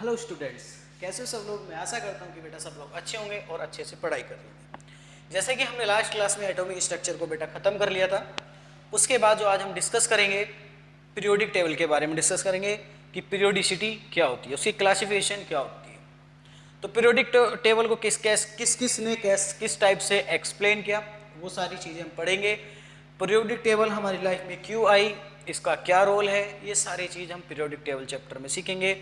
Hello students, कैसे हो सब लोग। मैं आशा करता हूँ कि बेटा सब लोग अच्छे होंगे और अच्छे से पढ़ाई कर लेंगे। जैसे कि हमने लास्ट क्लास में एटॉमिक स्ट्रक्चर को बेटा ख़त्म कर लिया था, उसके बाद जो आज हम डिस्कस करेंगे पीरियोडिक टेबल के बारे में डिस्कस करेंगे कि पीरियोडिसिटी क्या होती है, उसकी क्लासिफिकेशन क्या होती है। तो पीरियोडिक टेबल को किस ने किस टाइप से एक्सप्लेन किया, वो सारी चीज़ें हम पढ़ेंगे। पीरियोडिक टेबल हमारी लाइफ में क्यों आई, इसका क्या रोल है, ये सारी चीज़ हम पीरियोडिक टेबल चैप्टर में सीखेंगे।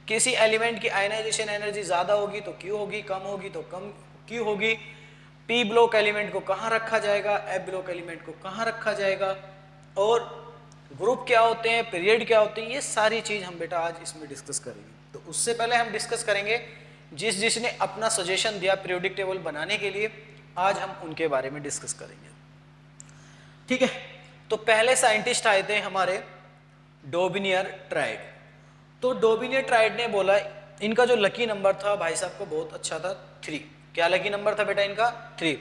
किसी एलिमेंट की आयनाइजेशन एनर्जी ज़्यादा होगी तो क्यों होगी, कम होगी तो कम क्यों होगी, पी ब्लॉक एलिमेंट को कहाँ रखा जाएगा, एफ ब्लॉक एलिमेंट को कहाँ रखा जाएगा, और ग्रुप क्या होते हैं, पीरियड क्या होते हैं, ये सारी चीज़ हम बेटा आज इसमें डिस्कस करेंगे। तो उससे पहले हम डिस्कस करेंगे जिसने अपना सजेशन दिया पीरियोडिक टेबल बनाने के लिए, आज हम उनके बारे में डिस्कस करेंगे। ठीक है, तो पहले साइंटिस्ट आए थे हमारे डोबिनियर ट्राइड। तो डोबिनियर ट्राइड ने बोला, इनका जो लकी नंबर था भाई साहब को बहुत अच्छा था 3। क्या लकी नंबर था बेटा इनका? 3।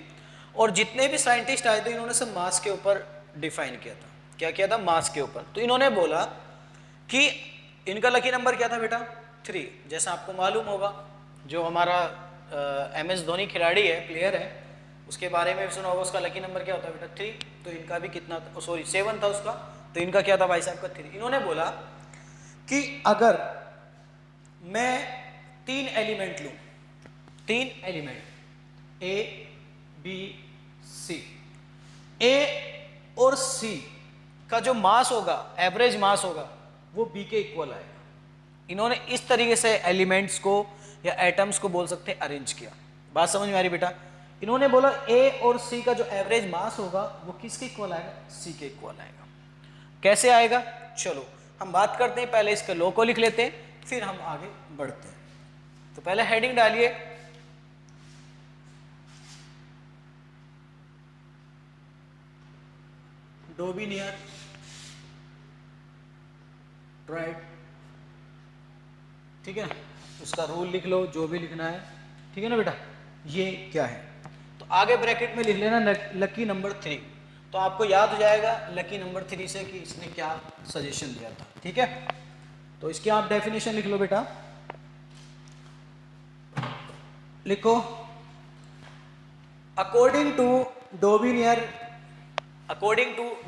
और जितने भी साइंटिस्ट आए थे इन्होंने सब मास के ऊपर डिफाइन किया था। क्या किया था? मास के ऊपर। तो इन्होंने बोला कि इनका लकी नंबर क्या था बेटा? 3। जैसा आपको मालूम होगा, जो हमारा MS धोनी खिलाड़ी है, प्लेयर है, उसके बारे में सुना होगा, उसका लकी नंबर क्या होता है बेटा? 3। तो इनका भी कितना था? सॉरी 7 था उसका, तो इनका क्या था भाई साहब का? 3। इन्होंने बोला कि अगर मैं 3 एलिमेंट लूं, 3 element A, B, C, A और C का जो मास होगा, एवरेज मास होगा, वो B के इक्वल आएगा। इन्होंने इस तरीके से एलिमेंट्स को या एटम्स को बोल सकते हैं अरेंज किया। बात समझ में आ रही बेटा? इन्होंने बोला A और C का जो एवरेज मास होगा वो किसके इक्वल आएगा? C के इक्वल आएगा। कैसे आएगा? चलो हम बात करते हैं, पहले इसके लॉ को लिख लेते हैं, फिर हम आगे बढ़ते हैं। तो पहले हेडिंग डालिए, डोबिनियर ट्राइड। ठीक है, उसका रूल लिख लो, जो भी लिखना है। ठीक है ना बेटा? ये क्या है, तो आगे ब्रैकेट में लिख लेना लकी नंबर 3। तो आपको याद हो जाएगा लकी नंबर 3 से कि इसने क्या सजेशन दिया था। ठीक है, तो इसकी आप डेफिनेशन लिख लो बेटा, लिखो। According to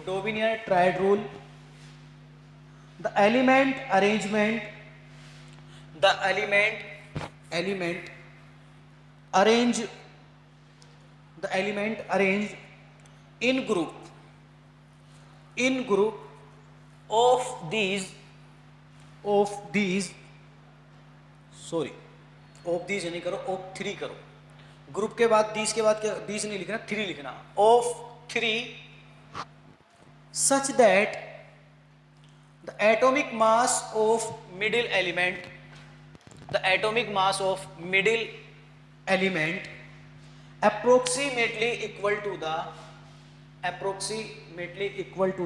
Dobereiner triad rule, the element arrangement arranged in group of these नहीं करो, of 3 करो। ग्रुप के बाद these के बाद क्या? these नहीं लिखना, 3 लिखना। of 3 such that the atomic mass of middle element approximately equal to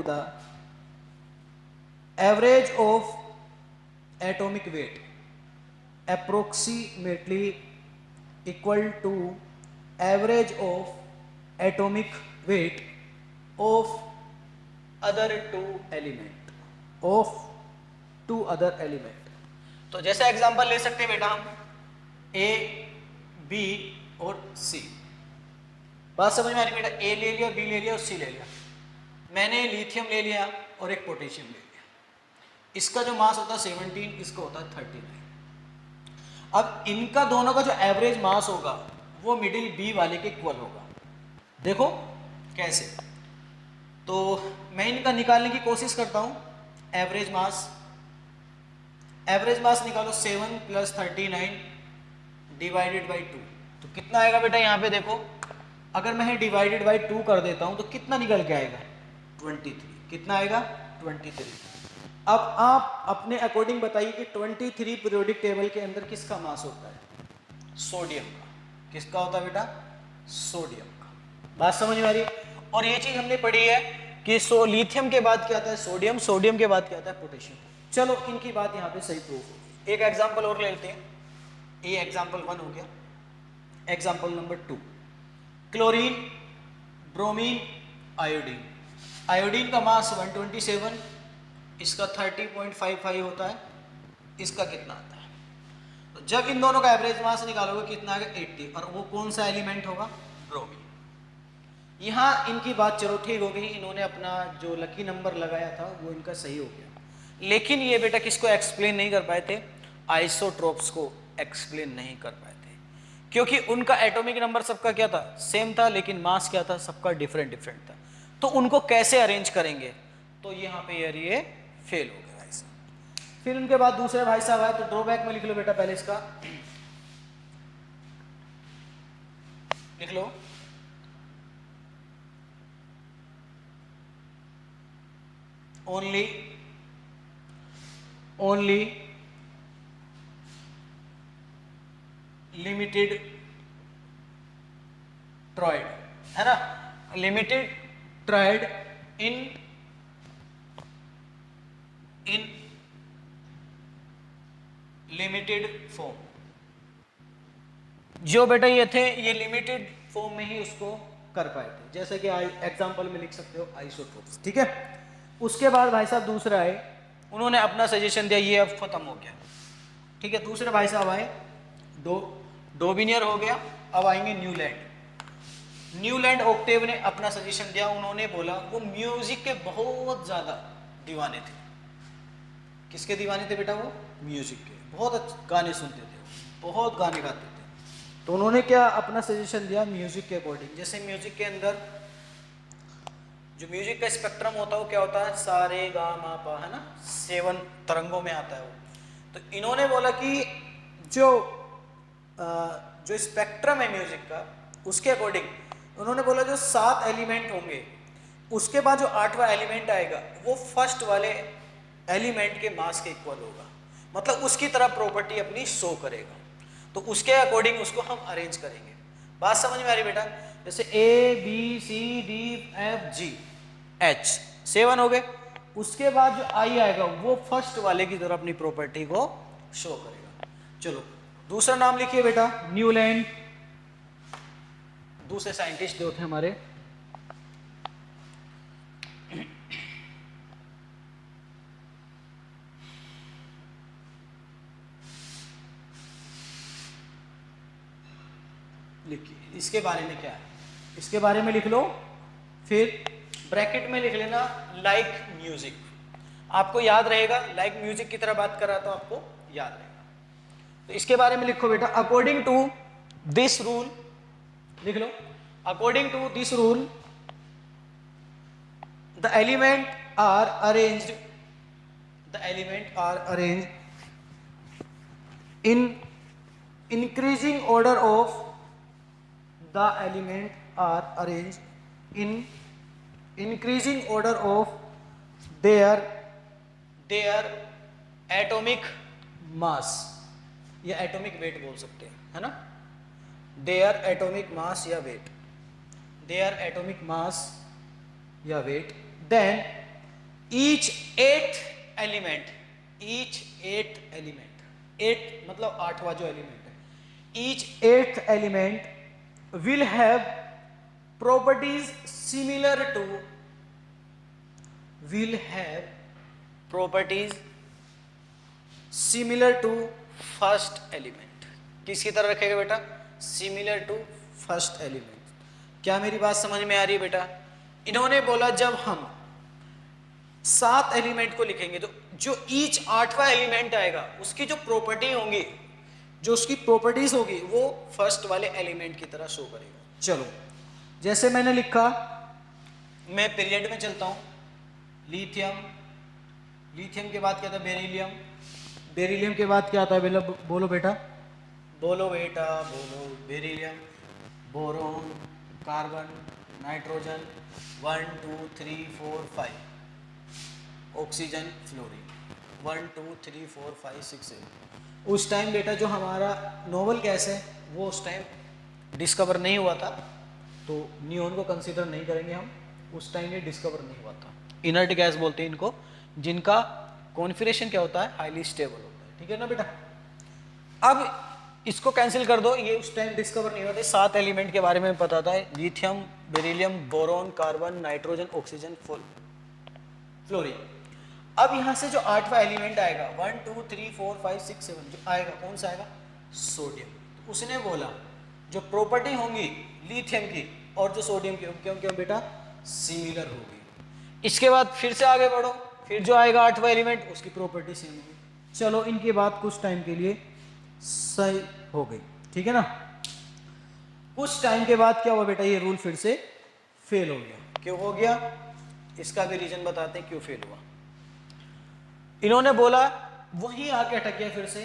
the average of atomic weight, approximately equal to average of atomic weight of other two element। तो जैसा एग्जांपल ले सकते हैं बेटा हम A, B और C। बात समझ में आ रही बेटा? A ले लिया, B ले लिया और C ले लिया। मैंने लिथियम ले लिया और एक पोटेशियम ले लिया। इसका जो मास होता है 17, इसका होता है 39। अब इनका दोनों का जो एवरेज मास होगा वो मिडिल B वाले के इक्वल होगा। देखो कैसे, तो मैं इनका निकालने की कोशिश करता हूं। एवरेज मास निकालो, 7 + 39 डिवाइडेड बाई 2। तो कितना आएगा बेटा? यहाँ पे देखो, अगर मैं डिवाइडेड बाई 2 कर देता हूं तो कितना निकल के आएगा? 23। कितना आएगा? 23। अब आप अपने अकॉर्डिंग बताइए कि 23 पीरियोडिक टेबल के अंदर किसका मास होता है? सोडियम का। किसका होता है बेटा? सोडियम का। बात समझ में आ रही है? और ये चीज हमने पढ़ी है कि लिथियम के बाद क्या आता है? सोडियम। सोडियम के बाद क्या आता है? पोटेशियम। चलो इनकी बात यहाँ पे सही प्रूफ होगी। एक एग्जाम्पल और लेते हैं। ये एग्जाम्पल 1 हो गया। Example number 2, chlorine, bromine, iodine. Iodine का मास 127, इसका 30.55 होता है। इसका कितना आता है? जब इन दोनों का एवरेज मास निकालोगे कितना आएगा 80, और वो कौन सा एलिमेंट होगा? ब्रोमीन। यहाँ इनकी बात चलो ठीक हो गई, इन्होंने अपना जो लकी नंबर लगाया था वो इनका सही हो गया, लेकिन ये बेटा किसको एक्सप्लेन नहीं कर पाए थे? आइसोट्रोप्स को एक्सप्लेन नहीं कर पाए थे, क्योंकि उनका एटॉमिक नंबर सबका क्या था? सेम था, लेकिन मास क्या था? सबका डिफरेंट डिफरेंट था। तो उनको कैसे अरेंज करेंगे? तो यहाँ पे यार ये फेल हो गया भाई साहब। फिर उनके बाद दूसरे भाई साहब आए, तो ड्रॉबैक में लिख लो बेटा, पहले इसका लिख लो। ओनली लिमिटेड ट्राइड, है ना? Limited tried in limited form. जो बेटा ये थे, ये लिमिटेड फॉर्म में ही उसको कर पाए थे, जैसे कि एग्जांपल में लिख सकते हो आइसोट्रोप्स, ठीक है। उसके बाद भाई साहब दूसरा आए, उन्होंने अपना सजेशन दिया, ये अब खत्म हो गया, ठीक है। दूसरे भाई साहब आए, डोबिनियर हो गया। अब आएंगे न्यूलैंड ऑक्टेव ने अपना सजेशन दिया। उन्होंने बोला वो म्यूजिक के बहुत ज्यादा दीवाने थे। किसके दीवाने थे बेटा? वो म्यूजिक के, बहुत गाने सुनते थे, बहुत गाने गाते थे। तो उन्होंने क्या अपना सजेशन दिया? म्यूजिक के अकॉर्डिंग। जैसे म्यूजिक के अंदर जो म्यूजिक का स्पेक्ट्रम होता है वो क्या होता है? सा रे गा मा पा, है ना? 7 तरंगों में आता है वो। तो इन्होंने बोला कि जो स्पेक्ट्रम है म्यूजिक का, उसके अकॉर्डिंग उन्होंने बोला जो 7 एलिमेंट होंगे, उसके बाद जो 8वां एलिमेंट आएगा वो फर्स्ट वाले एलिमेंट के मास के इक्वल होगा, मतलब उसकी तरह प्रॉपर्टी अपनी शो करेगा। तो उसके अकॉर्डिंग उसको हम अरेंज करेंगे। बात समझ में आ रही बेटा? जैसे ABCDFGH 7 हो गए। उसके बाद जो I आएगा वो फर्स्ट वाले की तरह अपनी प्रॉपर्टी को शो करेगा। चलो दूसरा नाम लिखिए बेटा, न्यूलैंड। दूसरे साइंटिस्ट जो थे हमारे, लिखिए इसके बारे में क्या है, इसके बारे में लिख लो। फिर ब्रैकेट में लिख लेना लाइक म्यूजिक। आपको याद रहेगा, लाइक म्यूजिक की तरह बात कर रहा तो आपको याद रहेगा। तो इसके बारे में लिखो बेटा, अकॉर्डिंग टू दिस रूल, लिख लो, according to this rule the element are arranged in increasing order of the element are arranged in increasing order of their atomic mass या atomic weight बोल सकते हैं, है ना? their atomic mass या weight, their atomic mass या weight, then each eighth element 8 मतलब 8वां जो एलिमेंट है, each eighth element will have properties similar to first element। किसकी तरह रखेगा बेटा? similar to first element। क्या मेरी बात समझ में आ रही है बेटा? इन्होंने बोला जब हम 7 एलिमेंट को लिखेंगे तो जो ईच 8वां एलिमेंट आएगा उसकी जो प्रॉपर्टी होंगी, जो उसकी प्रॉपर्टीज होगी, वो फर्स्ट वाले एलिमेंट की तरह शो करेगा। चलो जैसे मैंने लिखा, मैं पीरियड में चलता हूं, लिथियम के बाद क्या था? बेरिलियम के बाद क्या आता है? बोलो बेटा, बोलो beryllium, boron, carbon, nitrogen, 1 2 3 4 5, oxygen, fluorine, 1 2 3 4 5 6 7। उस टाइम बेटा जो हमारा नोबल गैस है वो उस टाइम डिस्कवर नहीं हुआ था, तो नियोन को कंसीडर नहीं करेंगे हम। उस टाइम ये डिस्कवर नहीं हुआ था। इनर्ट गैस बोलते हैं इनको, जिनका कॉन्फिगरेशन क्या होता है? हाईली स्टेबल होता है, ठीक है ना बेटा? अब इसको कैंसिल कर दो, ये उस टाइम डिस्कवर नहीं हुआ था। 7 एलिमेंट के बारे में पता था, lithium, beryllium, boron, carbon, nitrogen, oxygen, fluorine. अब यहाँ से जो 8वां एलिमेंट आएगा, 1 2 3 4 5 6 7 जो आएगा, कौन सा आएगा? सोडियम। उसने बोला जो प्रॉपर्टी होंगी लिथियम की और जो सोडियम की क्यों क्यों बेटा सिमिलर होगी। इसके बाद फिर से आगे बढ़ो, फिर जो आएगा 8वां एलिमेंट उसकी प्रॉपर्टी सेम होगी। चलो इनकी बात कुछ टाइम के लिए सही हो गई, ठीक है ना। कुछ टाइम के बाद क्या हुआ बेटा, ये रूल फिर से फेल हो गया। क्यों हो गया, इसका भी रीजन बताते हैं क्यों फेल हुआ। इन्होंने बोला वही आके अटक गया फिर से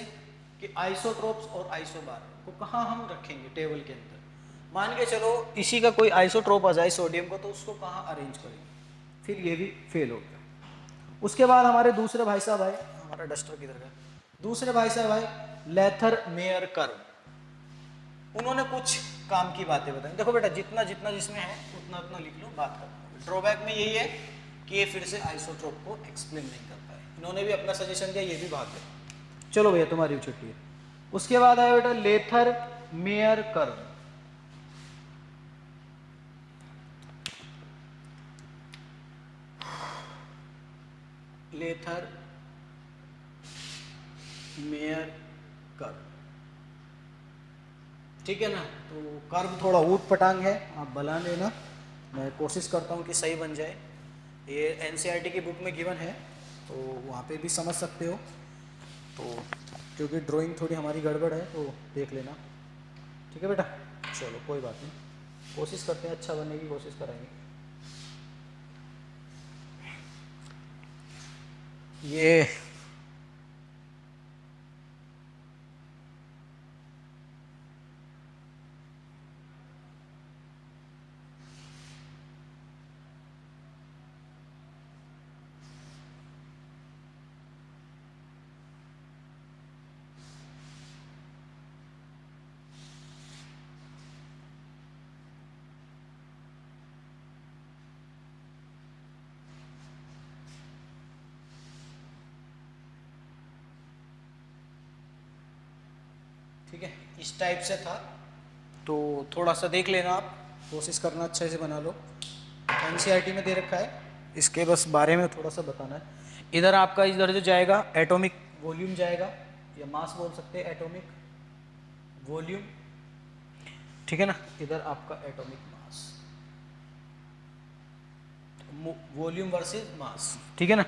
कि आइसोट्रोप्स और आइसोबार को कहाँ हम रखेंगे टेबल के अंदर। मान के चलो इसी का कोई आइसोट्रोप आ जाए सोडियम को, तो उसको कहाँ अरेंज करेंगे, फिर ये भी फेल हो गया। उसके बाद हमारे दूसरे भाई साहब आए, हमारा डस्टर किधर गया, दूसरे भाई साहब आए लेथर मेयर कर्व। उन्होंने कुछ काम की बातें बताई। देखो बेटा जितना जितना जिसमें है उतना उतना लिख लो, बात करना। ड्रॉबैक में यही है कि ये फिर से आइसोट्रोप को एक्सप्लेन नहीं कर पाए। इन्होंने भी अपना सजेशन दिया, ये भी भाग गए। चलो भैया तुम्हारी छुट्टी है। उसके बाद आया बेटा लेथर मेयर कर्व। लेथर मेयर कर्व, ठीक है ना। तो कर्व थोड़ा ऊट पटांग है, आप बना लेना, मैं कोशिश करता हूँ कि सही बन जाए। ये एनसीईआरटी की बुक में गिवन है तो वहाँ पे भी समझ सकते हो। तो क्योंकि ड्राइंग थोड़ी हमारी गड़बड़ है तो देख लेना, ठीक है बेटा। चलो कोई बात नहीं, कोशिश करते हैं, अच्छा बनने की कोशिश करेंगे। ये ठीक है, इस टाइप से था। तो थोड़ा सा देख लेना आप, कोशिश करना अच्छे से बना लो। एनसीईआरटी में दे रखा है, इसके बस बारे में थोड़ा सा बताना है। इधर आपका इधर जो जाएगा एटॉमिक वॉल्यूम जाएगा, या मास बोल सकते हैं, एटॉमिक वॉल्यूम, ठीक है ना। इधर आपका एटॉमिक मास, वॉल्यूम वर्सेस मास, ठीक है ना।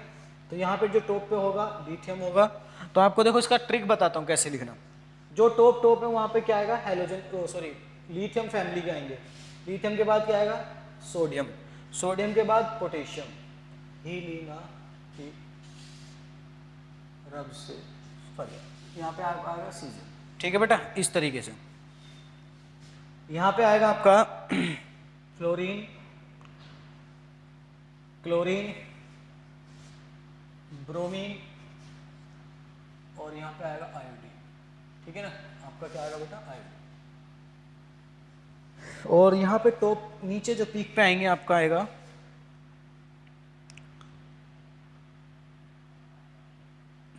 तो यहाँ पे जो टॉप पे होगा लिथियम होगा। तो आपको देखो इसका ट्रिक बताता हूँ कैसे लिखना। जो टॉप टॉप है वहाँ पे क्या आएगा, हैलोजन, सॉरी लिथियम फैमिली के आएंगे। लिथियम के बाद क्या आएगा, सोडियम, सोडियम के बाद पोटेशियम, हीलिना ही रब से फरिया, यहाँ पे आपका आएगा सीजन, ठीक है बेटा। इस तरीके से यहाँ पे आएगा आपका फ्लोरीन, क्लोरीन, ब्रोमीन, और यहाँ पे आएगा आयोडीन, ठीक है ना। आपका क्या आएगा बेटा, आयोडीन। और यहाँ पे टॉप नीचे जो पीक पे आएंगे आपका आएगा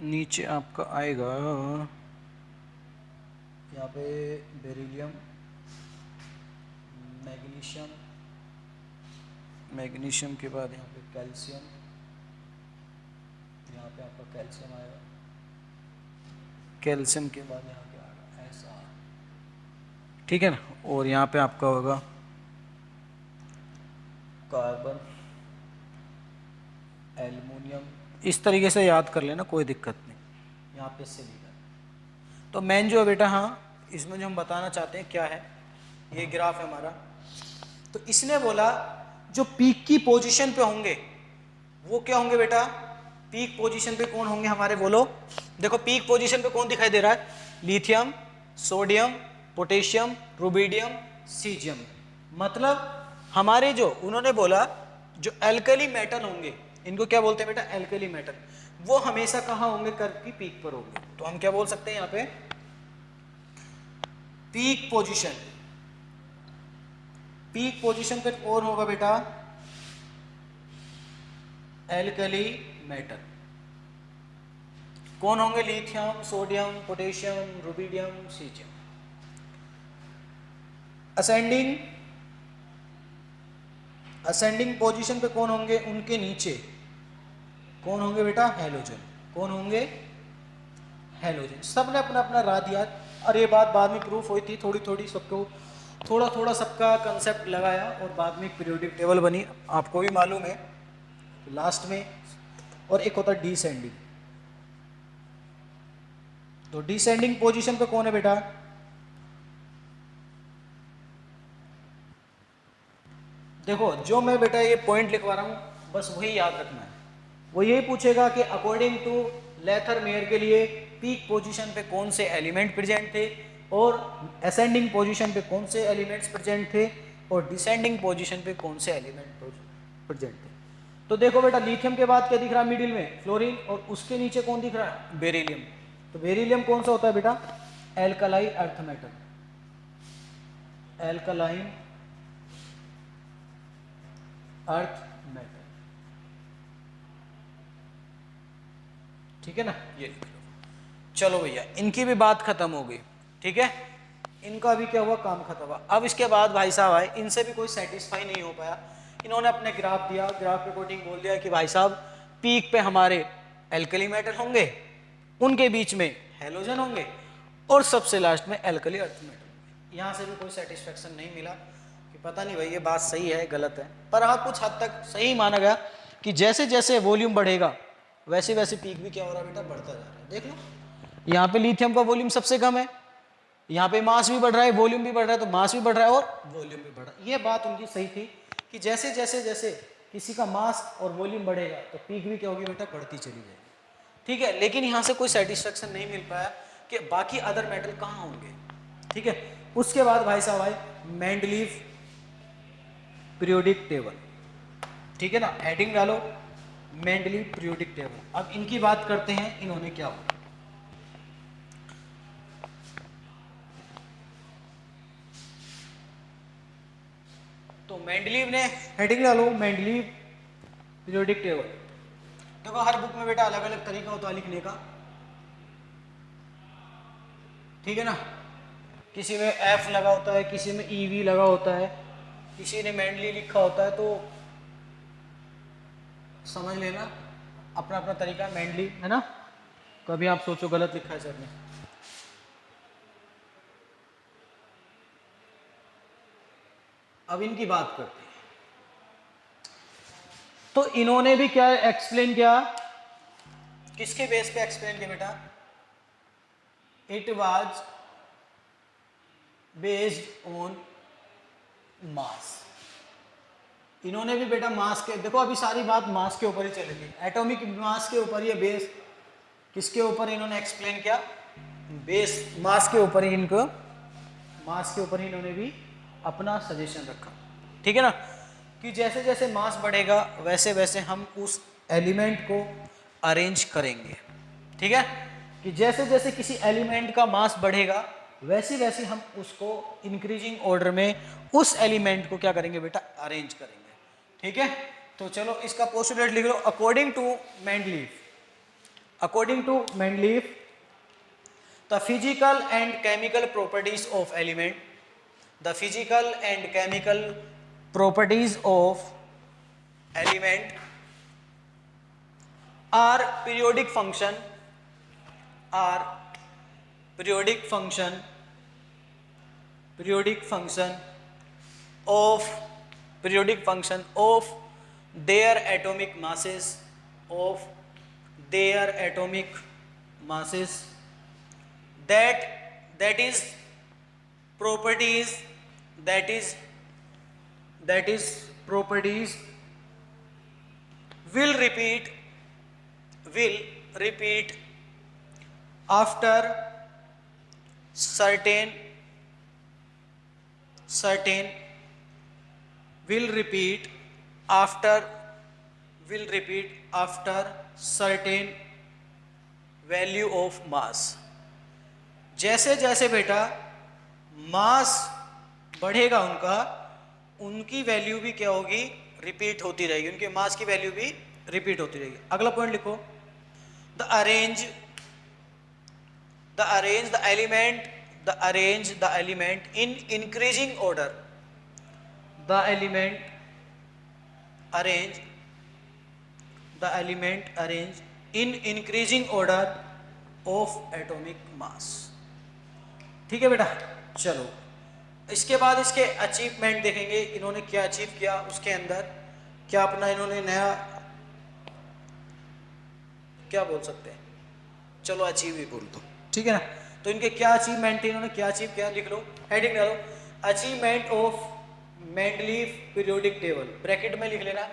नीचे आपका आएगा यहाँ पे बेरिलियम, मैग्नीशियम, मैग्नीशियम के बाद यहाँ पे कैल्शियम, यहाँ पे आपका कैल्शियम आएगा, कैल्शियम के बाद यहाँ पे आएगा ऐसा, ठीक है ना। और यहाँ पे आपका होगा कार्बन, एल्युमिनियम। इस तरीके से याद कर लेना, कोई दिक्कत नहीं। यहाँ पे सिलिकॉन। तो मेन जो है बेटा, हाँ इसमें जो हम बताना चाहते हैं क्या है, ये ग्राफ है हमारा। तो इसने बोला जो पीक की पोजीशन पे होंगे वो क्या होंगे बेटा, पीक पोजीशन पे कौन होंगे हमारे, बोलो। देखो पीक पोजीशन पे कौन दिखाई दे रहा है, lithium, sodium, potassium, rubidium, caesium. मतलब हमारे जो उन्होंने बोला जो एल्कली मेटल होंगे, इनको क्या बोलते हैं बेटा, एल्कली मेटल, वो हमेशा कहाँ होंगे, कर्व की पीक पर होंगे। तो हम क्या बोल सकते हैं यहाँ पे, पीक पोजीशन, पीक पोजीशन पे कौन होगा बेटा, एल्कली मेटल। कौन होंगे, lithium, sodium, potassium, rubidium, caesium. Ascending, ascending position पे कौन होंगे, उनके नीचे कौन होंगे बेटा, हैलोजन। कौन होंगे, हैलोजन। सबने अपना अपना राह दिया, और ये बात बाद में प्रूफ हुई थी, थोड़ी थोड़ी सबको थोड़ा थोड़ा सबका कंसेप्ट लगाया और बाद में एक पीरियोडिक टेबल बनी। आपको भी मालूम है लास्ट में। और एक होता है डिसेंडिंग। तो डिसेंडिंग पोजीशन पे कौन है बेटा? देखो जो मैं बेटा ये पॉइंट लिखवा रहा हूं बस वही याद रखना है। वो यही पूछेगा कि अकॉर्डिंग टू लेथर मेयर के लिए पीक पोजीशन पे कौन से एलिमेंट प्रेजेंट थे और असेंडिंग पोजीशन पे कौन से एलिमेंट्स प्रेजेंट थे और डिसेंडिंग पोजीशन पे कौन से एलिमेंट प्रेजेंट थे। तो देखो बेटा लिथियम के बाद क्या दिख रहा है मिडिल में? फ्लोरीन। और उसके नीचे कौन दिख रहा है? बेरिलियम। तो बेरिलियम कौन सा होता है बेटा? Alkali earth metal, alkaline earth metal. ठीक है ना, ये लिख लो। चलो भैया इनकी भी बात खत्म हो गई। ठीक है, इनका भी क्या हुआ? काम खत्म हुआ। अब इसके बाद भाई साहब आए, इनसे भी कोई सेटिस्फाई नहीं हो पाया। इन्होंने अपने ग्राफ दिया, ग्राफ के अकॉर्डिंग बोल दिया कि भाई साहब पीक पे हमारे एल्कली मेटल होंगे, उनके बीच में हेलोजन होंगे और सबसे लास्ट में एल्कली अर्थ मेटल। यहाँ से भी कोई सेटिस्फेक्शन नहीं मिला कि पता नहीं भाई ये बात सही है गलत है, पर हाँ कुछ हद तक सही माना गया कि जैसे जैसे वॉल्यूम बढ़ेगा वैसे वैसे पीक भी क्या हो रहा है बेटा? बढ़ता जा रहा है। देख लो यहाँ पे लिथियम का वॉल्यूम सबसे कम है, यहाँ पे मास भी बढ़ रहा है, वॉल्यूम भी बढ़ रहा है, तो मास भी बढ़ रहा है और वॉल्यूम भी बढ़ रहा है। ये बात उनकी सही थी कि जैसे जैसे जैसे किसी का मास और वॉल्यूम बढ़ेगा तो पीक भी क्या होगी बेटा? बढ़ती चली जाएगी। ठीक है, लेकिन यहाँ से कोई सेटिस्फेक्शन नहीं मिल पाया कि बाकी अदर मेटल कहाँ होंगे। ठीक है, उसके बाद भाई साहब आए मेंडलीव पीरियोडिक टेबल। ठीक है ना, हेडिंग डालो मेंडलीव पीरियोडिक टेबल। अब इनकी बात करते हैं, इन्होंने क्या हुआ। तो मेंडलीव ने हेडिंग डालो मेंडलीव पीरियोडिक टेबल। देखो हर बुक में बेटा अलग अलग तरीका होता है लिखने का। ठीक है ना, किसी में एफ लगा होता है, किसी में ईवी लगा होता है, किसी ने मेंडली लिखा होता है, तो समझ लेना अपना अपना तरीका मेंडली है ना। कभी आप सोचो गलत लिखा है सर ने। अब इनकी बात करते हैं। तो इन्होंने भी क्या एक्सप्लेन किया? किसके बेस पे एक्सप्लेन किया बेटा? इट वाज बेस्ड ऑन मास। इन्होंने भी बेटा मास के, देखो अभी सारी बात मास के ऊपर ही चलेगी, एटॉमिक मास के ऊपर ही। बेस किसके ऊपर इन्होंने एक्सप्लेन किया? बेस मास के ऊपर ही, इनको मास के ऊपर ही इन्होंने भी अपना सजेशन रखा। ठीक है ना, कि जैसे जैसे मास बढ़ेगा वैसे वैसे हम उस एलिमेंट को अरेंज करेंगे। ठीक है, कि जैसे जैसे किसी एलिमेंट का मास बढ़ेगा वैसे वैसे हम उसको इंक्रीजिंग ऑर्डर में उस एलिमेंट को क्या करेंगे बेटा? अरेंज करेंगे। ठीक है, तो चलो इसका पोस्टुलेट लिख लो। According to Mendeleev, according to Mendeleev the physical and chemical properties of element, the physical and chemical properties of element are periodic function, are periodic function, periodic function of, periodic function of their atomic masses, of their atomic masses, that is properties, that is properties will repeat after certain will repeat after certain value of mass। जैसे जैसे बेटा मास बढ़ेगा उनका, उनकी value भी क्या होगी? Repeat होती रहेगी, उनके मास की वैल्यू भी रिपीट होती रहेगी। अगला पॉइंट लिखो, the arrange the element in increasing order, the element arrange in increasing order of atomic mass. ठीक है बेटा। चलो इसके बाद इसके अचीवमेंट देखेंगे, इन्होंने क्या अचीव किया, उसके अंदर क्या अपना इन्होंने नया क्या बोल सकते हैं, चलो अचीव ही बोल दो, ठीक है ना। तो इनके क्या अचीवमेंट थे, इन्होंने क्या अचीव किया, लिख लो, हेडिंग डालो, achievement of Mendeleev periodic table, bracket में लिख लेना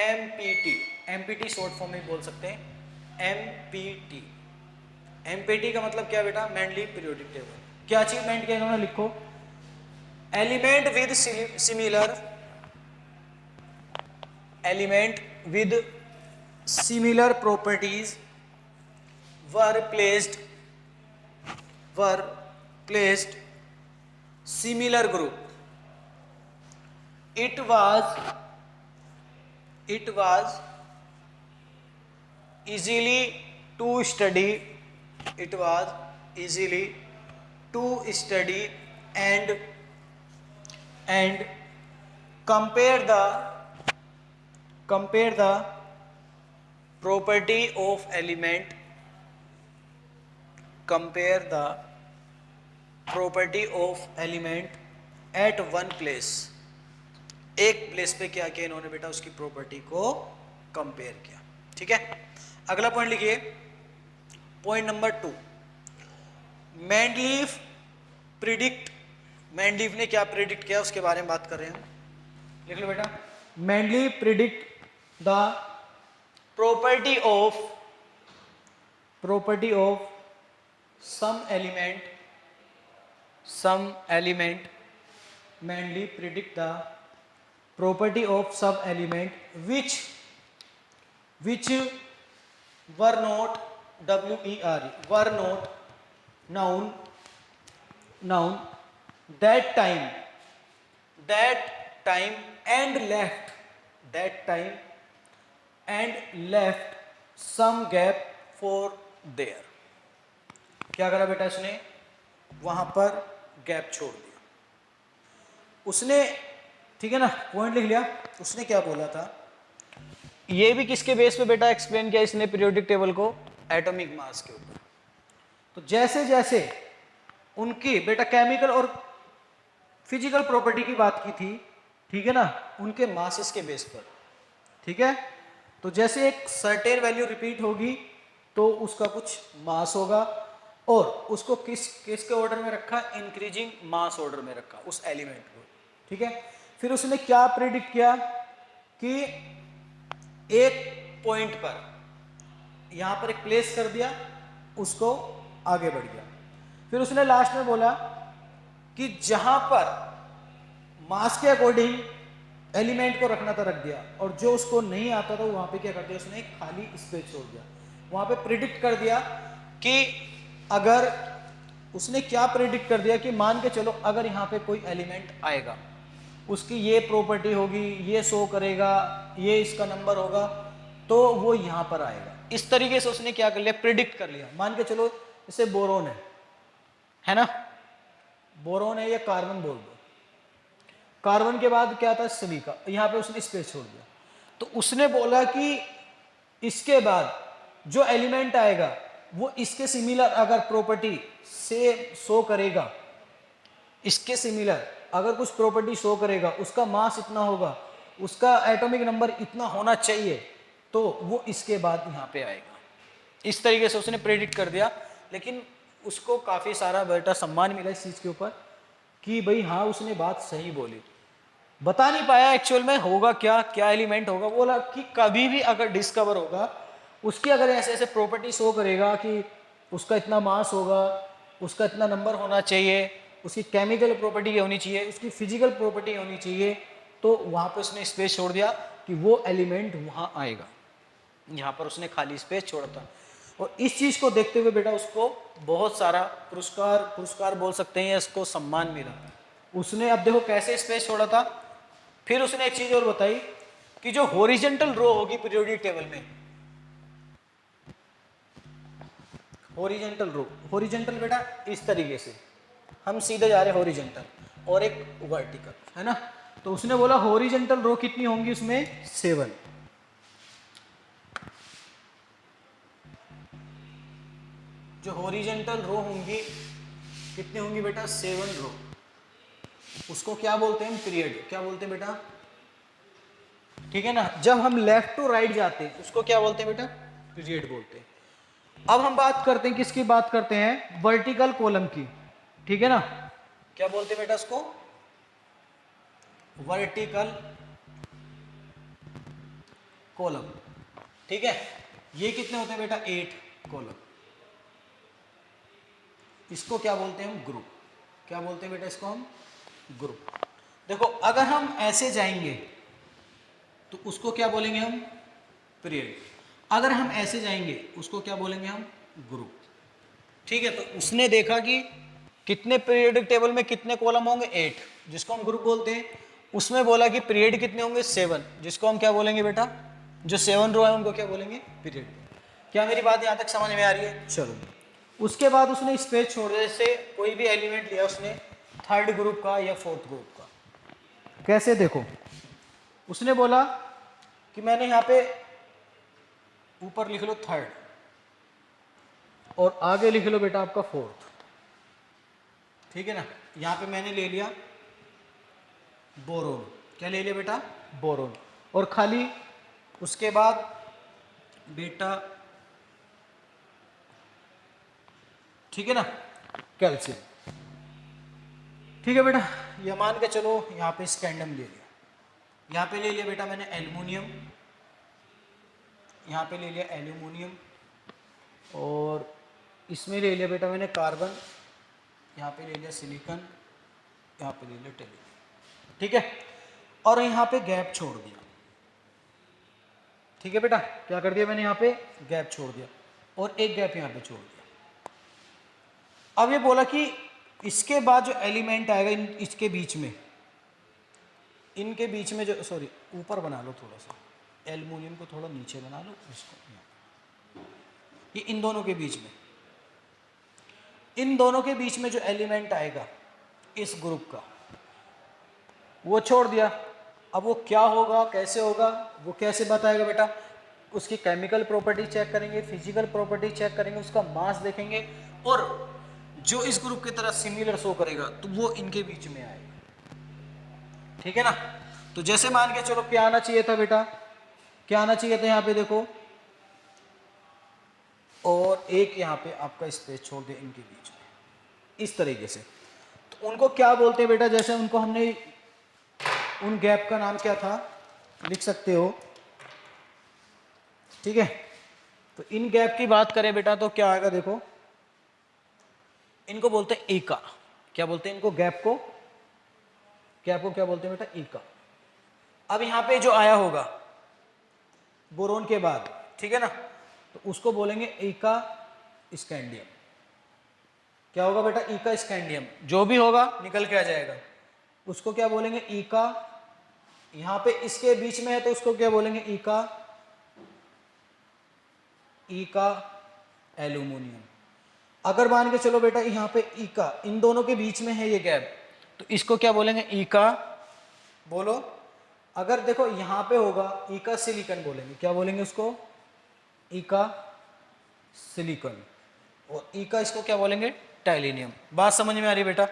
एमपीटी, एमपीटी शॉर्ट फॉर्म में बोल सकते हैं एमपीटी। एमपीटी का मतलब क्या बेटा, मेंडलीव पीरियोडिक टेबल। क्या अचीवमेंट किया इन्होंने, लिखो, element with similar, element with similar properties were placed similar group. It was easily to study, it was easily to study and compare the property of element, compare the property of element at one place, एक place पे क्या किया इन्होंने बेटा, उसकी property को compare किया, ठीक है। अगला पॉइंट लिखिए, point number 2, Mendeleev predict, Mendeleev ने क्या प्रिडिक्ट किया उसके बारे में बात कर रहे हैं, लिख लो बेटा, Mendeleev predict the property of some element, Mendeleev predict the property of some element which were not were not known that time and left some gap for there। क्या करा बेटा इसने, वहां पर गैप छोड़ दिया उसने, ठीक है ना, पॉइंट लिख लिया। उसने क्या बोला था, ये भी किसके बेस पे बेटा एक्सप्लेन किया इसने पीरियोडिक टेबल को, एटॉमिक मास के ऊपर। तो जैसे जैसे उनकी बेटा केमिकल और फिजिकल प्रॉपर्टी की बात की थी, ठीक है ना, उनके मासेस के बेस पर, ठीक है। तो जैसे एक सर्टेन वैल्यू रिपीट होगी तो उसका कुछ मास होगा, और उसको किसके ऑर्डर में रखा, इंक्रीजिंग मास ऑर्डर में रखा उस एलिमेंट को, ठीक है। फिर उसने क्या प्रेडिक्ट किया कि एक पॉइंट पर यहां पर एक प्लेस कर दिया, उसको आगे बढ़ गया। फिर उसने लास्ट में बोला कि जहां पर मास के अकॉर्डिंग एलिमेंट को रखना था रख दिया, और जो उसको नहीं आता था वहां पे क्या कर दिया उसने, खाली स्पेस छोड़ दिया। वहां पे प्रेडिक्ट कर दिया कि अगर उसने क्या प्रेडिक्ट कर दिया कि मान के चलो अगर यहाँ पे कोई एलिमेंट आएगा, उसकी ये प्रॉपर्टी होगी, ये शो करेगा, ये इसका नंबर होगा, तो वो यहाँ पर आएगा। इस तरीके से उसने क्या कर लिया, प्रेडिक्ट कर लिया। मान के चलो इसे बोरोन है ना, बोरोन है या कार्बन बोल दो, कार्बन के बाद क्या था, सिलिका, यहाँ पे उसने स्पेस छोड़ दिया। तो उसने बोला कि इसके बाद जो एलिमेंट आएगा वो इसके सिमिलर अगर प्रॉपर्टी से शो करेगा, इसके सिमिलर अगर कुछ प्रॉपर्टी शो करेगा, उसका मास इतना होगा, उसका एटॉमिक नंबर इतना होना चाहिए, तो वो इसके बाद यहाँ पे आएगा। इस तरीके से उसने प्रेडिक्ट कर दिया। लेकिन उसको काफ़ी सारा बेटा सम्मान मिला इस चीज़ के ऊपर कि भाई हाँ उसने बात सही बोली। बता नहीं पाया एक्चुअल में होगा क्या, क्या एलिमेंट होगा, बोला कि कभी भी अगर डिस्कवर होगा, उसकी अगर ऐसे ऐसे प्रॉपर्टी शो करेगा कि उसका इतना मास होगा, उसका इतना नंबर होना चाहिए, उसकी केमिकल प्रॉपर्टी ये होनी चाहिए, उसकी फिजिकल प्रॉपर्टी होनी चाहिए, तो वहाँ पे उसने स्पेस छोड़ दिया कि वो एलिमेंट वहाँ आएगा। यहाँ पर उसने खाली स्पेस छोड़ा था, और इस चीज़ को देखते हुए बेटा उसको बहुत सारा पुरस्कार बोल सकते हैं या इसको सम्मान मिला। उसने अब देखो कैसे स्पेस छोड़ा था। फिर उसने एक चीज़ और बताई कि जो हॉरिजॉन्टल रो होगी पीरियोडिक टेबल में, हॉरिजॉन्टल रो, हॉरिजॉन्टल बेटा इस तरीके से हम सीधे जा रहे हैं हॉरिजॉन्टल, और एक वर्टिकल, है ना। तो उसने बोला हॉरिजॉन्टल रो कितनी होंगी उसमें, 7। जो हॉरिजॉन्टल रो होंगी कितनी होंगी बेटा 7 रो, उसको क्या बोलते हैं पीरियड, क्या बोलते हैं बेटा, ठीक है ना। जब हम लेफ्ट टू राइट जाते हैं उसको क्या बोलते हैं बेटा, पीरियड बोलते हैं। अब हम बात करते हैं किसकी बात करते हैं, वर्टिकल कॉलम की, ठीक है ना। क्या बोलते हैं बेटा उसको, वर्टिकल कॉलम, ठीक है। ये कितने होते हैं बेटा 8 कॉलम, इसको क्या बोलते हैं हम ग्रुप, क्या बोलते हैं बेटा इसको हम ग्रुप। देखो अगर हम ऐसे जाएंगे तो उसको क्या बोलेंगे हम पीरियड, अगर हम ऐसे जाएंगे उसको क्या बोलेंगे हम ग्रुप, ठीक है। तो उसने देखा कि कितने पीरियडिक टेबल में कितने कॉलम होंगे 8, जिसको हम ग्रुप बोलते हैं। उसमें बोला कि पीरियड कितने होंगे 7, जिसको हम क्या बोलेंगे बेटा, जो 7 रो है उनको क्या बोलेंगे पीरियड। क्या मेरी बात यहाँ तक समझ में आ रही है, चलो। उसके बाद उसने स्पेस छोड़ दिया, जैसे कोई भी एलिमेंट लिया उसने 3rd ग्रुप का या 4th ग्रुप का, कैसे देखो, उसने बोला कि मैंने यहाँ पे ऊपर लिख लो 3rd और आगे लिख लो बेटा आपका 4th, ठीक है ना। यहाँ पे मैंने ले लिया बोरोन, क्या ले लिया बेटा बोरोन, और खाली उसके बाद बेटा, ठीक है ना, कैल्शियम, ठीक है बेटा। ये मान के चलो यहाँ पे स्कैंडम ले लिया, यहाँ पे ले लिया बेटा मैंने एल्युमिनियम, यहाँ पे ले लिया एल्युमिनियम, और इसमें ले लिया बेटा मैंने कार्बन, यहाँ पे ले लिया सिलिकॉन, यहाँ पे ले लिया टेलियम, ठीक है। और यहाँ पे गैप छोड़ दिया, ठीक है बेटा, क्या कर दिया मैंने यहाँ पे गैप छोड़ दिया, और एक गैप यहाँ पे छोड़ दिया। अब ये बोला कि इसके बाद जो एलिमेंट आएगा इसके बीच में, इनके बीच में जो, सॉरी ऊपर बना लो थोड़ा सा, एल्युमिनियम को थोड़ा नीचे बना लो इसको, ये इन दोनों के बीच में, इन दोनों के बीच में जो एलिमेंट आएगा इस ग्रुप का वो छोड़ दिया। अब वो क्या होगा कैसे होगा वो कैसे बताएगा बेटा, उसकी केमिकल प्रॉपर्टी चेक करेंगे, फिजिकल प्रॉपर्टी चेक करेंगे, उसका मास देखेंगे, और जो इस ग्रुप की तरह सिमिलर शो करेगा तो वो इनके बीच में आएगा, ठीक है ना। तो जैसे मान के चलो क्या आना चाहिए था बेटा, क्या आना चाहिए था यहाँ पे देखो, और एक यहाँ पे आपका स्पेस छोड़ दे इनके बीच में, इस तरीके से। तो उनको क्या बोलते हैं बेटा, जैसे उनको हमने, उन गैप का नाम क्या था लिख सकते हो, ठीक है। तो इन गैप की बात करें बेटा तो क्या आएगा देखो, इनको बोलते हैं एका, क्या बोलते हैं इनको, गैप को क्या बोलते हैं बेटा एका। अब यहां पे जो आया होगा बोरोन के बाद, ठीक है ना, तो उसको बोलेंगे एका स्कैंडियम, क्या होगा बेटा इका स्कैंडियम, जो भी होगा निकल के आ जाएगा, उसको क्या बोलेंगे इका। यहां पे इसके बीच में है तो उसको क्या बोलेंगे इका एल्यूमिनियम। अगर मान के चलो बेटा यहां पे इका, इन दोनों के बीच में है ये गैप, तो इसको क्या बोलेंगे इका, बोलो। अगर देखो यहां पे होगा इका सिलिकॉन बोलेंगे, क्या बोलेंगे उसको इका सिलिकॉन, और इका इसको क्या बोलेंगे टाइटेनियम। बात समझ में आ रही है बेटा।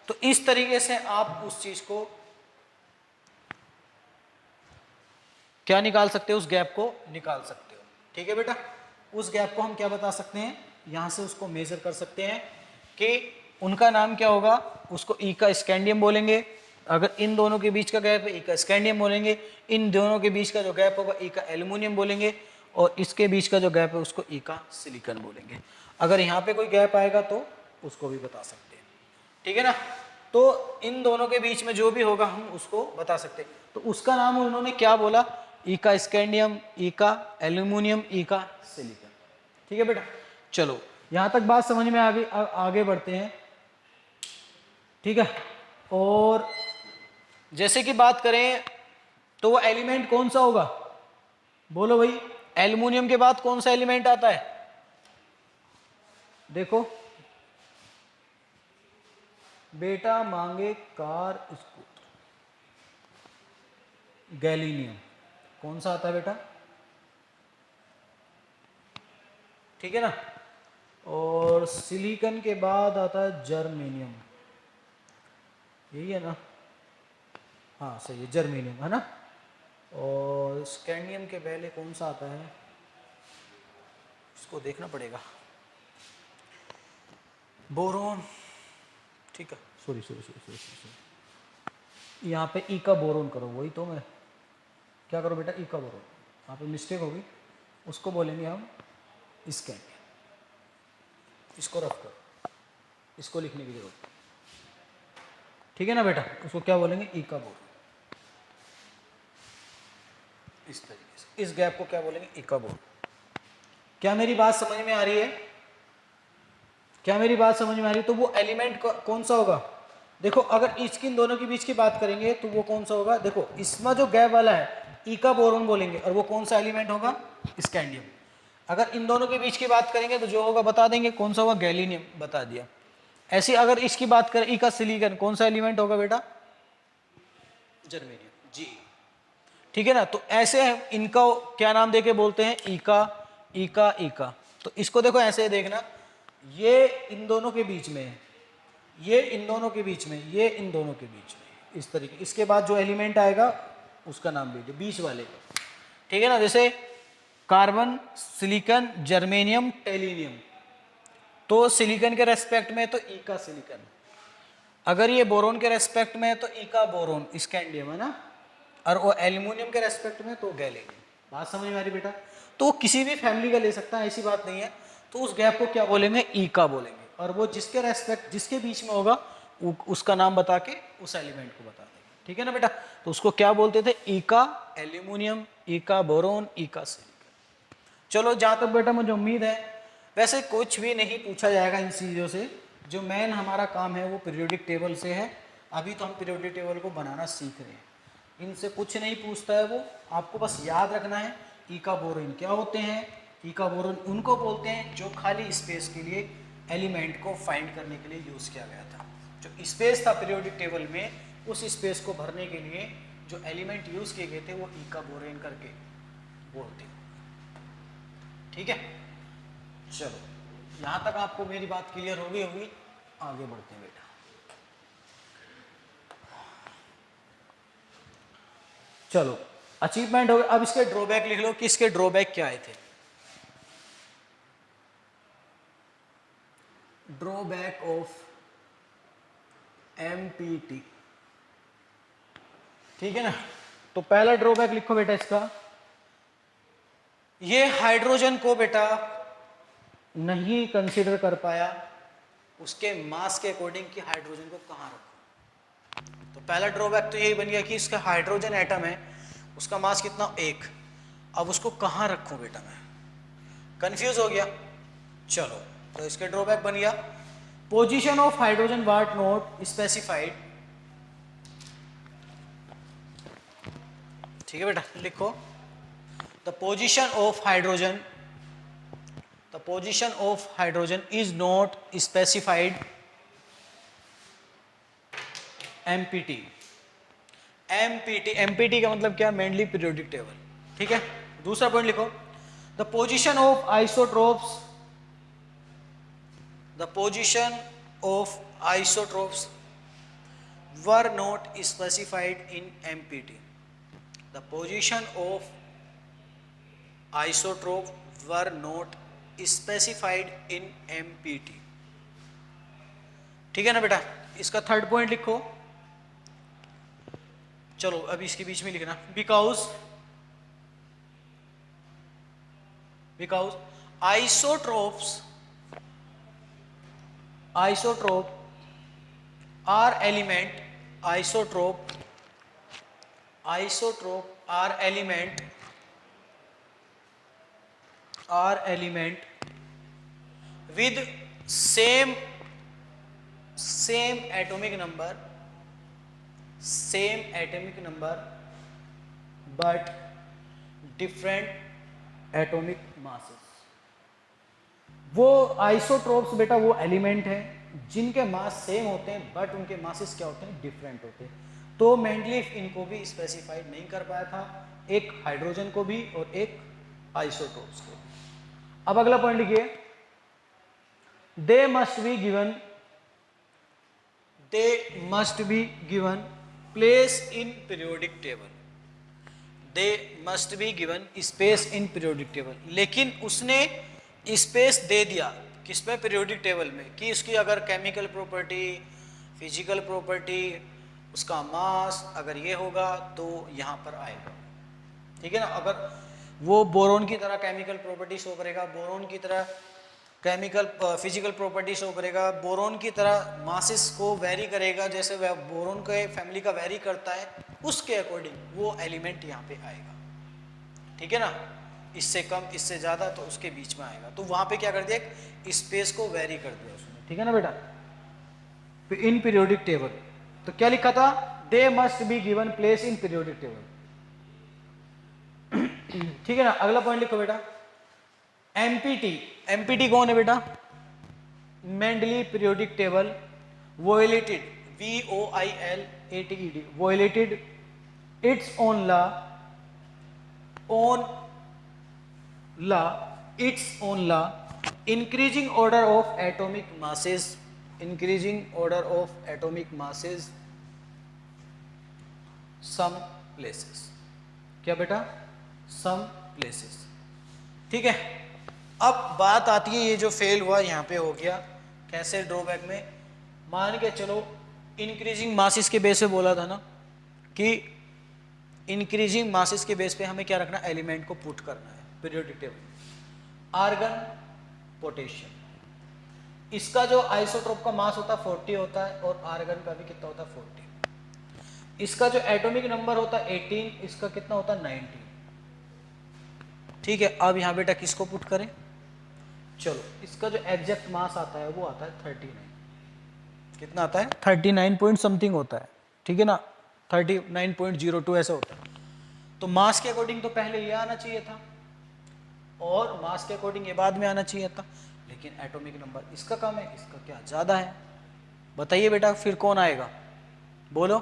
तो इस तरीके से आप उस चीज को क्या निकाल सकते हो, उस गैप को निकाल सकते हो, ठीक है बेटा। उस गैप को हम क्या बता सकते हैं, यहां से उसको मेजर कर सकते हैं कि उनका नाम क्या होगा, उसको इका स्कैंडियम बोलेंगे। अगर इन दोनों के बीच का गैप है इका स्कैंडियम बोलेंगे, इन दोनों के बीच का जो गैप होगा इका एल्युमिनियम बोलेंगे, और इसके बीच का जो गैप है उसको इका सिलिकॉन बोलेंगे। अगर यहाँ पे कोई गैप आएगा तो उसको भी बता सकते हैं, ठीक है ना। तो इन दोनों के बीच में जो भी होगा हम उसको बता सकते हैं। तो उसका नाम उन्होंने क्या बोला, इका स्कैंडियम, इका एल्यूमिनियम, इका सिलिकॉन, ठीक है बेटा। चलो यहां तक बात समझ में आ गई, आगे बढ़ते हैं, ठीक है। और जैसे कि बात करें तो वो एलिमेंट कौन सा होगा, बोलो भाई, एल्यूमिनियम के बाद कौन सा एलिमेंट आता है, देखो बेटा मांगे कार स्कूटर, गैलीनियम कौन सा आता है बेटा, ठीक है ना। और सिलिकॉन के बाद आता है जर्मेनियम, यही है ना? हाँ सही है, जर्मेनियम है ना। और स्कैंडियम के पहले कौन सा आता है, इसको देखना पड़ेगा। बोरोन, ठीक है, sorry sorry sorry sorry sorry, यहाँ पे ई का बोरोन करो, वही तो मैं क्या करो बेटा, ई का बोरोन, यहाँ पे मिस्टेक होगी, उसको बोलेंगे हम स्कैंडियम। इसको रख करो, इसको लिखने की जरूरत, ठीक है ना बेटा, उसको क्या बोलेंगे, ई का बोरोन। इस तरीके से इस गैप को क्या बोलेंगे, ई का बोरोन। क्या मेरी बात समझ में आ रही है? क्या मेरी बात समझ में आ रही है? तो वो एलिमेंट कौन सा होगा, देखो अगर इसकी इन दोनों के बीच की बात करेंगे तो वो कौन सा होगा, देखो इसमें जो गैप वाला है ई का बोरोन बोलेंगे, और वो कौन सा एलिमेंट होगा, स्कैंडियम। अगर इन दोनों के बीच की बात करेंगे तो जो होगा बता देंगे, कौन सा होगा, गैलीनियम, बता दिया। ऐसे अगर इसकी बात करें, ई का सिलिकॉन, कौन सा एलिमेंट होगा बेटा, जर्मेनियम, जी, ठीक है ना। तो ऐसे इनका क्या नाम देके बोलते हैं, ई का, ई का, ई का। तो इसको देखो ऐसे देखना, ये इन दोनों के बीच में है, ये इन दोनों के बीच में, ये इन दोनों के बीच में, इस तरीके। इसके बाद जो एलिमेंट आएगा उसका नाम दीजिए बीच वाले का, ठीक है ना। जैसे कार्बन, सिलिकॉन, जर्मेनियम, टेलिनियम, तो सिलिकॉन के रेस्पेक्ट में तो ई का सिलिकॉन, अगर ये बोरोन के रेस्पेक्ट में है तो ई का बोरोन, स्कैंडियम है ना, और वो एल्यूमिनियम के रेस्पेक्ट में तो गैलीनियम। बात समझ में आ रही बेटा? तो वो किसी भी फैमिली का ले सकता है, ऐसी बात नहीं है। तो उस गैप को क्या बोलेंगे, ई का बोलेंगे, और वो जिसके रेस्पेक्ट, जिसके बीच में होगा उसका नाम बता के उस एलिमेंट को बता देंगे, ठीक है ना बेटा। तो उसको क्या बोलते थे, ई का एल्यूमिनियम, ई का बोरोन, ई का सिलिकॉन। चलो जहाँ तक बेटा मुझे उम्मीद है, वैसे कुछ भी नहीं पूछा जाएगा इन चीज़ों से, जो मेन हमारा काम है वो पीरियोडिक टेबल से है। अभी तो हम पीरियोडिक टेबल को बनाना सीख रहे हैं, इनसे कुछ नहीं पूछता है वो, आपको बस याद रखना है ई का बोरोन क्या होते हैं। ई का बोरोन उनको बोलते हैं जो खाली स्पेस के लिए एलिमेंट को फाइंड करने के लिए यूज़ किया गया था। जो स्पेस था पीरियोडिक टेबल में, उस स्पेस को भरने के लिए जो एलिमेंट यूज़ किए गए थे वो ई का बोरोन करके बोलते हैं, ठीक है। चलो यहाँ तक आपको मेरी बात क्लियर हो गई होगी, आगे बढ़ते हैं बेटा। चलो अचीवमेंट हो गया, अब इसके ड्रॉबैक लिख लो कि इसके ड्रॉबैक क्या आए थे। ड्रॉबैक ऑफ एमपीटी, ठीक है ना। तो पहला ड्रॉबैक लिखो बेटा इसका, ये हाइड्रोजन को बेटा नहीं कंसीडर कर पाया उसके मास के अकॉर्डिंग कि हाइड्रोजन को कहाँ रखो। तो पहला ड्रॉबैक तो यही बन गया कि इसका हाइड्रोजन एटम है, उसका मास कितना, 1, अब उसको कहाँ रखूं बेटा, मैं कंफ्यूज हो गया। चलो तो इसके ड्रॉबैक बन गया, position of hydrogen watt not specified, ठीक है बेटा, लिखो the position of hydrogen, the position of hydrogen is not specified MPT। MPT का मतलब क्या, मेनली पीरियोडिक टेबल, ठीक है। दूसरा पॉइंट लिखो, the position of isotopes, the position of isotopes were not specified in MPT। The position of isotope were not specified in MPT, ठीक है ना बेटा। इसका थर्ड पॉइंट लिखो, चलो अभी इसके बीच में लिखना, because isotope are element, isotope are element with same atomic number but different atomic masses। वो आइसोट्रोप्स बेटा वो एलिमेंट है जिनके मास सेम होते हैं बट उनके मासेस क्या होते हैं, डिफरेंट होते हैं। तो मेंडलीफ इनको भी स्पेसिफाइड नहीं कर पाया था, एक हाइड्रोजन को भी और एक आइसोट्रोप्स को। अब अगला पॉइंट लिखिए, they must be given place in periodic table, they must be given space in periodic table। लेकिन उसने स्पेस दे दिया किसमें, पीरियोडिक टेबल में, कि उसकी अगर केमिकल प्रॉपर्टी, फिजिकल प्रॉपर्टी, उसका मास अगर ये होगा तो यहाँ पर आएगा, ठीक है ना। अगर वो बोरोन की तरह केमिकल प्रॉपर्टी शो करेगा, बोरोन की तरह केमिकल फिजिकल प्रॉपर्टी शो करेगा, बोरोन की तरह मासेस को वेरी करेगा, जैसे वह बोरोन के फैमिली का वेरी करता है, उसके अकॉर्डिंग वो एलिमेंट यहाँ पे आएगा, ठीक है ना। इससे कम, इससे ज़्यादा, तो उसके बीच में आएगा। तो वहाँ पे क्या कर दिया, स्पेस को वेरी कर दिया उसने, ठीक है ना बेटा। इन पीरियोडिक टेबल, तो क्या लिखा था, they must be given place in periodic table, ठीक है ना। अगला पॉइंट लिखो बेटा, एमपीटी। एमपीटी कौन है बेटा, Mendeleev periodic table violated, VOILATED, violated its own law increasing order of atomic masses, some places. क्या बेटा, सम प्लेसेस, ठीक है। अब बात आती है, ये जो फेल हुआ यहाँ पे हो गया कैसे, ड्रॉबैक में। मान के चलो इंक्रीजिंग मासेस के बेस पे बोला था ना, कि इंक्रीजिंग मासेस के बेस पे हमें क्या रखना, एलिमेंट को पुट करना है पीरियोडिक टेबल। आर्गन, पोटेशियम, इसका जो आइसोटोप का मास होता है 40 होता है, और आर्गन का भी कितना होता है 40। इसका जो एटॉमिक नंबर होता है 18, इसका कितना होता है 19, ठीक है। अब यहाँ बेटा किसको पुट करें, चलो इसका जो एग्जैक्ट मास आता है वो आता है 39, कितना आता है 39 पॉइंट समथिंग होता है, ठीक है ना, 39.02 ऐसा होता है। तो मास के अकॉर्डिंग तो पहले ये आना चाहिए था, और मास के अकॉर्डिंग ये बाद में आना चाहिए था, लेकिन एटॉमिक नंबर इसका कम है, इसका क्या ज़्यादा है। बताइए बेटा फिर कौन आएगा, बोलो।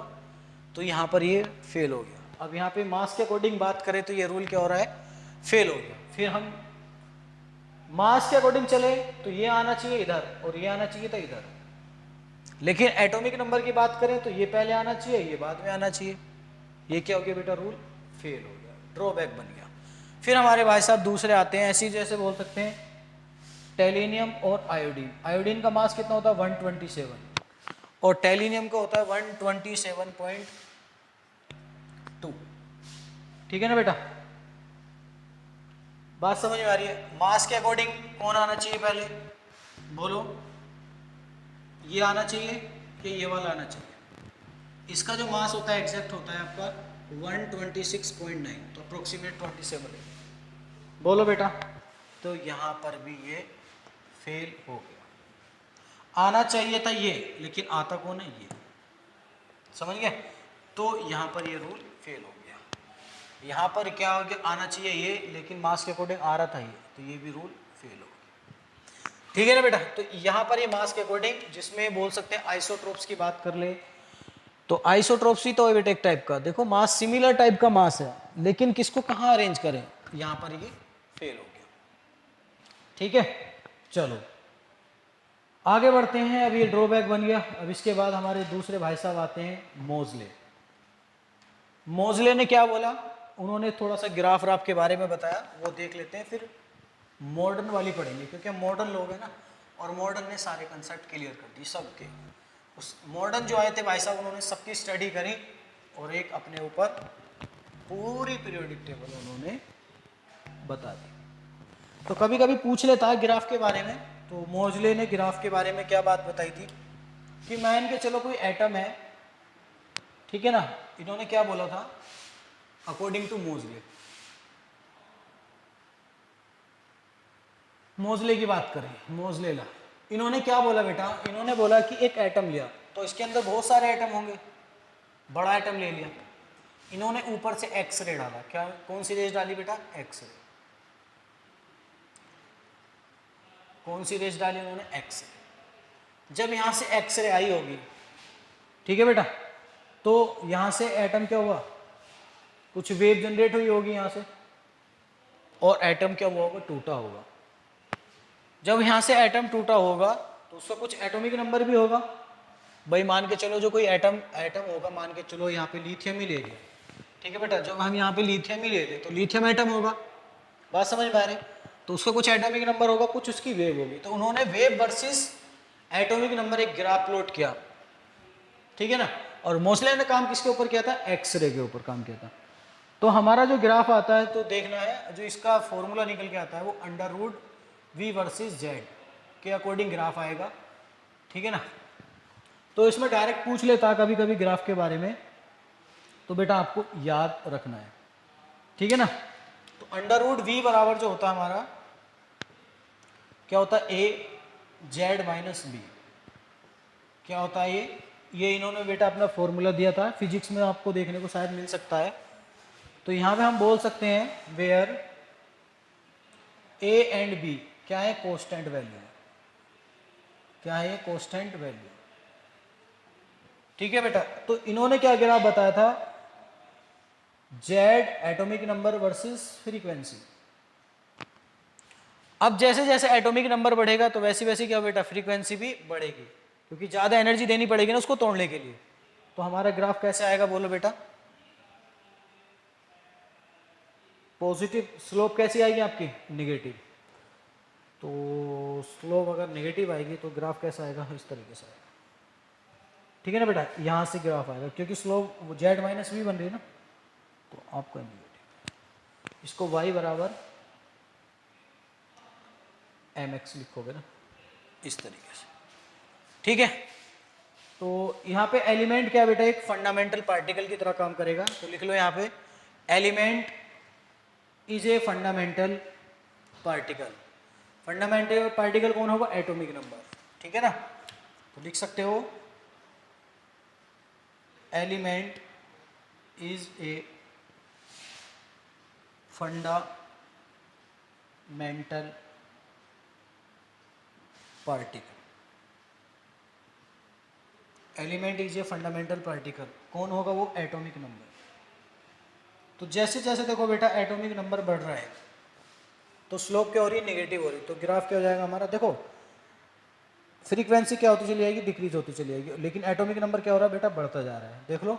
तो यहाँ पर ये फेल हो गया। अब यहाँ पे मास के अकॉर्डिंग बात करें तो ये रूल क्या हो रहा है, फेल हो गया। फिर हम मास के अकॉर्डिंग चले तो ये आना चाहिए इधर, और ये आना चाहिए था इधर, लेकिन एटॉमिक नंबर की बात करें तो ये पहले आना चाहिए, ये बाद में आना चाहिए। ये क्या हो गया बेटा, रूल फेल हो गया, ड्रॉबैक बन गया। फिर हमारे भाई साहब दूसरे आते हैं, ऐसी जैसे बोल सकते हैं टेलिनियम और आयोडीन। आयोडीन का मास कितना होता है 127, और टेलिनियम का होता है 127.2, ठीक है ना बेटा। बात समझ में आ रही है। मास के अकॉर्डिंग कौन आना चाहिए पहले, बोलो। ये आना चाहिए कि ये वाला आना चाहिए। इसका जो मास होता है एग्जैक्ट होता है आपका 126.9, तो अप्रोक्सीमेट 27 है, बोलो बेटा। तो यहाँ पर भी ये फेल हो गया। आना चाहिए था ये, लेकिन आता कौन है, ये, समझ गए। तो यहाँ पर ये रूल फेल हो गया। यहाँ पर क्या हो गया, आना चाहिए ये, लेकिन मास के अकॉर्डिंग आ रहा था ये, तो ये भी रूल फेल हो गया, ठीक है ना बेटा। तो यहाँ पर ये मास के अकॉर्डिंग, जिसमें बोल सकते हैं आइसोट्रोप्स की बात कर ले, तो आइसोट्रोप्स ही तो है बेटा एक टाइप का। देखो मास सिमिलर टाइप का मास है, लेकिन किसको कहाँ अरेंज करें, यहाँ पर ये फेल हो गया, ठीक है। चलो आगे बढ़ते हैं। अब ये ड्रॉबैक बन गया। अब इसके बाद हमारे दूसरे भाई साहब आते हैं मोजले। मोजले ने क्या बोला, उन्होंने थोड़ा सा ग्राफ राफ के बारे में बताया, वो देख लेते हैं, फिर मॉडर्न वाली पढ़ेंगे, क्योंकि हम मॉडर्न लोग हैं ना, और मॉडर्न ने सारे कंसेप्ट क्लियर कर दिए सबके। उस मॉडर्न जो आए थे भाई साहब, उन्होंने सबकी स्टडी करी, और एक अपने ऊपर पूरी पीरियोडिक टेबल उन्होंने बता दी। तो कभी कभी पूछ लेता है ग्राफ के बारे में, तो मोजले ने ग्राफ के बारे में क्या बात बताई थी, कि मान के चलो कोई एटम है, ठीक है ना। इन्होंने क्या बोला था, अकॉर्डिंग टू मोजले की बात करें, मोजले ला, इन्होंने क्या बोला बेटा, इन्होंने बोला कि एक एटम लिया, तो इसके अंदर बहुत सारे एटम होंगे, बड़ा एटम ले लिया, इन्होंने ऊपर से एक्सरे डाला। क्या, कौन सी रेज डाली बेटा, एक्सरे। कौन सी रेज डाली उन्होंने, एक्सरे। जब यहाँ से एक्सरे आई होगी, ठीक है बेटा, तो यहाँ से एटम क्या हुआ, कुछ वेव जनरेट हुई होगी यहाँ से, और एटम क्या हुआ होगा, टूटा होगा। जब यहाँ से एटम टूटा होगा तो उसका कुछ एटॉमिक नंबर भी होगा। भाई मान के चलो जो कोई एटम होगा, मान के चलो यहाँ पे लिथियम ही ले लिया, ठीक है बेटा, जब हम यहाँ पे लिथियम ही ले लें तो लिथियम एटम होगा, बात समझ में आ रही, तो उसका कुछ एटॉमिक नंबर होगा, कुछ उसकी वेव होगी। तो उन्होंने वेव वर्सेस एटॉमिक नंबर एक ग्राफ प्लॉट किया, ठीक है ना। और मोसले ने काम किसके ऊपर किया था? एक्सरे के ऊपर काम किया था। तो हमारा जो ग्राफ आता है तो देखना है, जो इसका फॉर्मूला निकल के आता है वो under root V versus Z के अकॉर्डिंग ग्राफ आएगा, ठीक है ना। तो इसमें डायरेक्ट पूछ लेता कभी कभी ग्राफ के बारे में, तो बेटा आपको याद रखना है, ठीक है ना। तो अंडर रूट वी बराबर जो होता है हमारा क्या होता है? ए जेड माइनस बी, क्या होता है ये इन्होंने बेटा अपना फॉर्मूला दिया था, फिजिक्स में आपको देखने को शायद मिल सकता है। तो यहाँ पे हम बोल सकते हैं वेयर ए एंड बी क्या है? कांस्टेंट वैल्यू, क्या है? कांस्टेंट वैल्यू, ठीक है बेटा। तो इन्होंने क्या ग्राफ बताया था? Z atomic number versus frequency. अब जैसे जैसे एटॉमिक नंबर बढ़ेगा तो वैसी वैसी क्या बेटा? फ्रीक्वेंसी भी बढ़ेगी, क्योंकि ज्यादा एनर्जी देनी पड़ेगी ना उसको तोड़ने के लिए। तो हमारा ग्राफ कैसे आएगा बोलो बेटा? पॉजिटिव स्लोप कैसी आएगी आपकी? नेगेटिव। तो स्लोप अगर नेगेटिव आएगी तो ग्राफ कैसा आएगा? इस तरीके से आएगा, ठीक है ना बेटा। यहां से ग्राफ आएगा क्योंकि स्लोप जेड माइनस वी बन रही है ना, तो आपको नेगेटिव, इसको y बराबर mx लिखोगे ना, इस तरीके से, ठीक है। तो यहाँ पे एलिमेंट क्या बेटा? एक फंडामेंटल पार्टिकल की तरह काम करेगा। तो लिख लो यहाँ पे element is a fundamental particle. Fundamental particle कौन होगा? एटॉमिक नंबर, ठीक है ना। तो लिख सकते हो element is a fundamental particle. Element is a fundamental particle, कौन होगा वो? Atomic number. तो जैसे जैसे देखो बेटा एटॉमिक नंबर बढ़ रहा है तो स्लोप क्या हो रही है? नेगेटिव हो रही है। तो ग्राफ क्या हो जाएगा हमारा? देखो फ्रीक्वेंसी क्या होती चली जाएगी? डिक्रीज होती चली जाएगी, लेकिन एटॉमिक नंबर क्या हो रहा है बेटा? बढ़ता जा रहा है। देख लो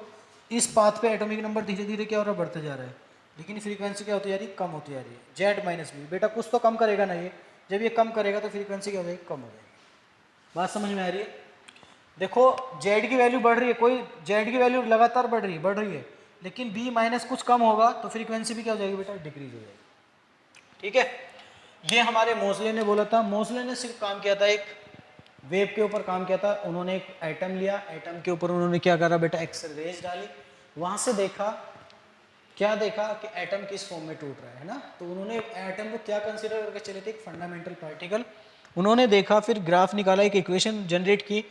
इस पाथ पे एटॉमिक नंबर धीरे धीरे क्या हो रहा है? बढ़ता जा रहा है, लेकिन फ्रीक्वेंसी क्या होती जा रही है? कम होती जा रही है। जेड माइनस बी बेटा कुछ तो कम करेगा ना ये, जब ये कम करेगा तो फ्रीक्वेंसी क्या हो जाएगी? कम हो जाएगी। बात समझ में आ रही है? देखो जेड की वैल्यू बढ़ रही है, कोई जेड की वैल्यू लगातार बढ़ रही है, लेकिन बी माइनस कुछ कम होगा तो फ्रीक्वेंसी भी क्या हो जाएगी बेटा? डिक्रीज हो जाएगी, ठीक है। ये हमारे मोसले ने बोला था। मोसले ने सिर्फ काम किया था एक वेव के ऊपर काम किया था। उन्होंने एक एटम लिया, एटम के ऊपर उन्होंने क्या करा बेटा? एक्स रेज डाली, वहां से देखा, क्या देखा कि एटम किस फॉर्म में टूट रहा है ना। तो उन्होंने एटम को क्या कंसीडर करके चले थे? एक फंडामेंटल पार्टिकल। उन्होंने देखा, फिर ग्राफ निकाला, एक इक्वेशन जनरेट की,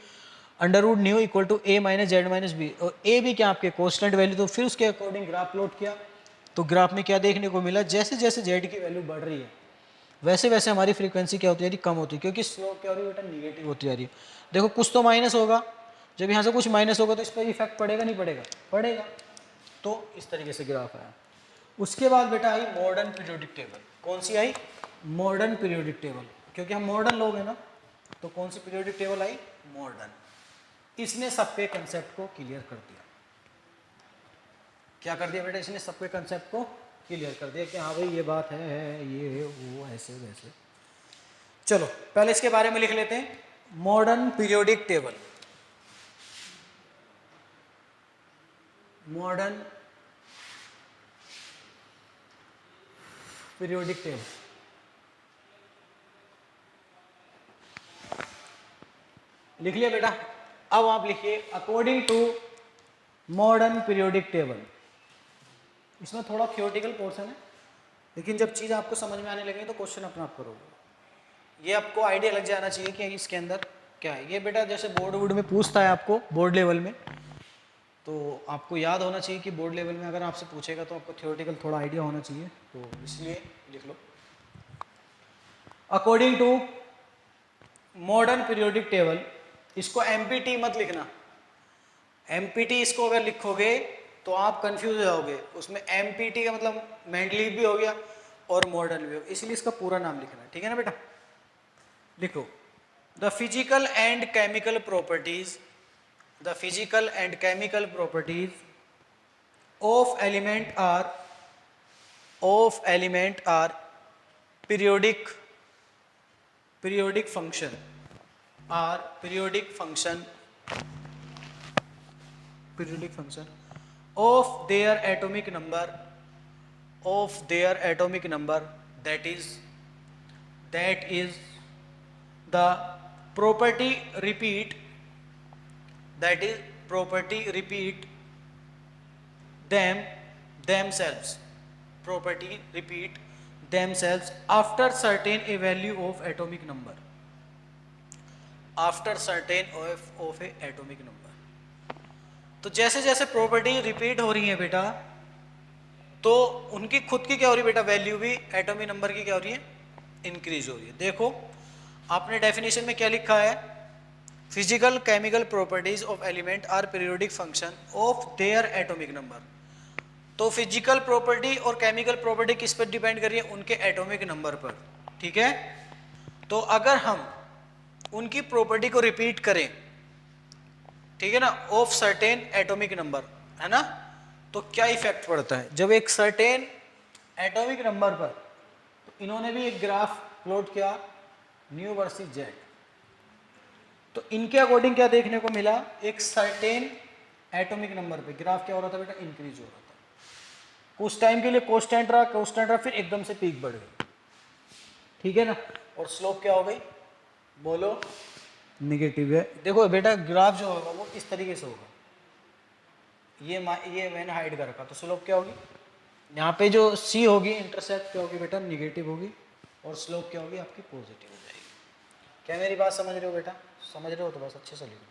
under root nu equal to A minus Z minus B, और ए भी क्या आपके कांस्टेंट वैल्यू। तो फिर उसके अकॉर्डिंग ग्राफ प्लॉट किया। तो ग्राफ में क्या देखने को मिला? जैसे जैसे जेड की वैल्यू बढ़ रही है वैसे वैसे हमारी फ्रीक्वेंसी क्या होती है? कम होती है, क्योंकि स्लोप क्या हो रही है बेटा? निगेटिव होती जा रही है। देखो कुछ तो माइनस होगा, जब यहाँ से कुछ माइनस होगा तो इस पर इफेक्ट पड़ेगा नहीं पड़ेगा? पड़ेगा। तो इस तरीके से ग्राफ आया। उसके बाद बेटा आई मॉडर्न पीरियोडिक टेबल। कौन सी आई? मॉडर्न पीरियोडिक टेबल, क्योंकि हम मॉडर्न लोग हैं ना। तो कौन सी पीरियोडिक टेबल आई? मॉडर्न। इसने सबके कंसेप्ट को क्लियर कर दिया। क्या कर दिया बेटा? इसने सबके कंसेप्ट को क्लियर कर दिया कि हाँ भाई ये बात है, ये वो, ऐसे वैसे। चलो पहले इसके बारे में लिख लेते हैं। Modern periodic table, modern periodic table. लिख लिया बेटा? अब आप लिखिए according to modern periodic table. इसमें थोड़ा थियोरेटिकल पोर्शन है, लेकिन जब चीज़ आपको समझ में आने लगेगी तो क्वेश्चन अपना आप करोगे। ये आपको आइडिया लग जाना चाहिए कि इसके अंदर क्या है। ये बेटा जैसे बोर्ड वोर्ड में पूछता है आपको, बोर्ड लेवल में, तो आपको याद होना चाहिए कि बोर्ड लेवल में अगर आपसे पूछेगा तो आपको थियोरेटिकल थोड़ा आइडिया होना चाहिए। तो इसलिए लिख लो according to modern periodic table. इसको एमपीटी मत लिखना। एमपीटी इसको अगर लिखोगे तो आप कंफ्यूज हो जाओगे। उसमें एमपीटी का मतलब मेंटली भी हो गया और मॉडर्न भी हो गया, इसलिए इसका पूरा नाम लिखना है, ठीक है ना बेटा। लिखो, the physical and chemical properties, the physical and chemical properties of element are periodic function of their atomic number, that is the property repeat themselves after certain a value of atomic number, तो जैसे जैसे property repeat हो रही है बेटा, तो उनकी खुद की क्या हो रही है बेटा, वैल्यू भी एटॉमिक नंबर की क्या हो रही है, इंक्रीज हो रही है। देखो आपने डेफिनेशन में क्या लिखा है, physical chemical properties of element are periodic function of their atomic number. तो फिजिकल प्रॉपर्टी और केमिकल प्रॉपर्टी किस पर डिपेंड कर रही है, उनके एटॉमिक नंबर पर। ठीक है, तो अगर हम उनकी प्रॉपर्टी को रिपीट करें, ठीक है ना, ऑफ सर्टेन एटॉमिक नंबर, है ना, तो क्या इफेक्ट पड़ता है जब एक सर्टेन एटॉमिक नंबर पर, तो इन्होंने भी एक ग्राफ प्लॉट किया न्यू वर्सेस जेड, तो इनके अकॉर्डिंग क्या देखने को मिला, एक सर्टेन एटॉमिक नंबर पे ग्राफ क्या हो रहा था बेटा, इंक्रीज हो रहा था। कुछ टाइम के लिए कांस्टेंट रहा, फिर एकदम से पीक बढ़ गई। ठीक है ना, और स्लोप क्या हो गई, बोलो, निगेटिव है। देखो बेटा ग्राफ जो होगा वो इस तरीके से होगा, ये मैंने हाइड कर रखा, तो स्लोप क्या होगी, यहाँ पे जो सी होगी इंटरसेप्ट क्या होगी बेटा, निगेटिव होगी, और स्लोप क्या होगी आपकी, पॉजिटिव हो जाएगी। क्या मेरी बात समझ रहे हो बेटा, समझ रहे हो तो बस अच्छे से लिखो।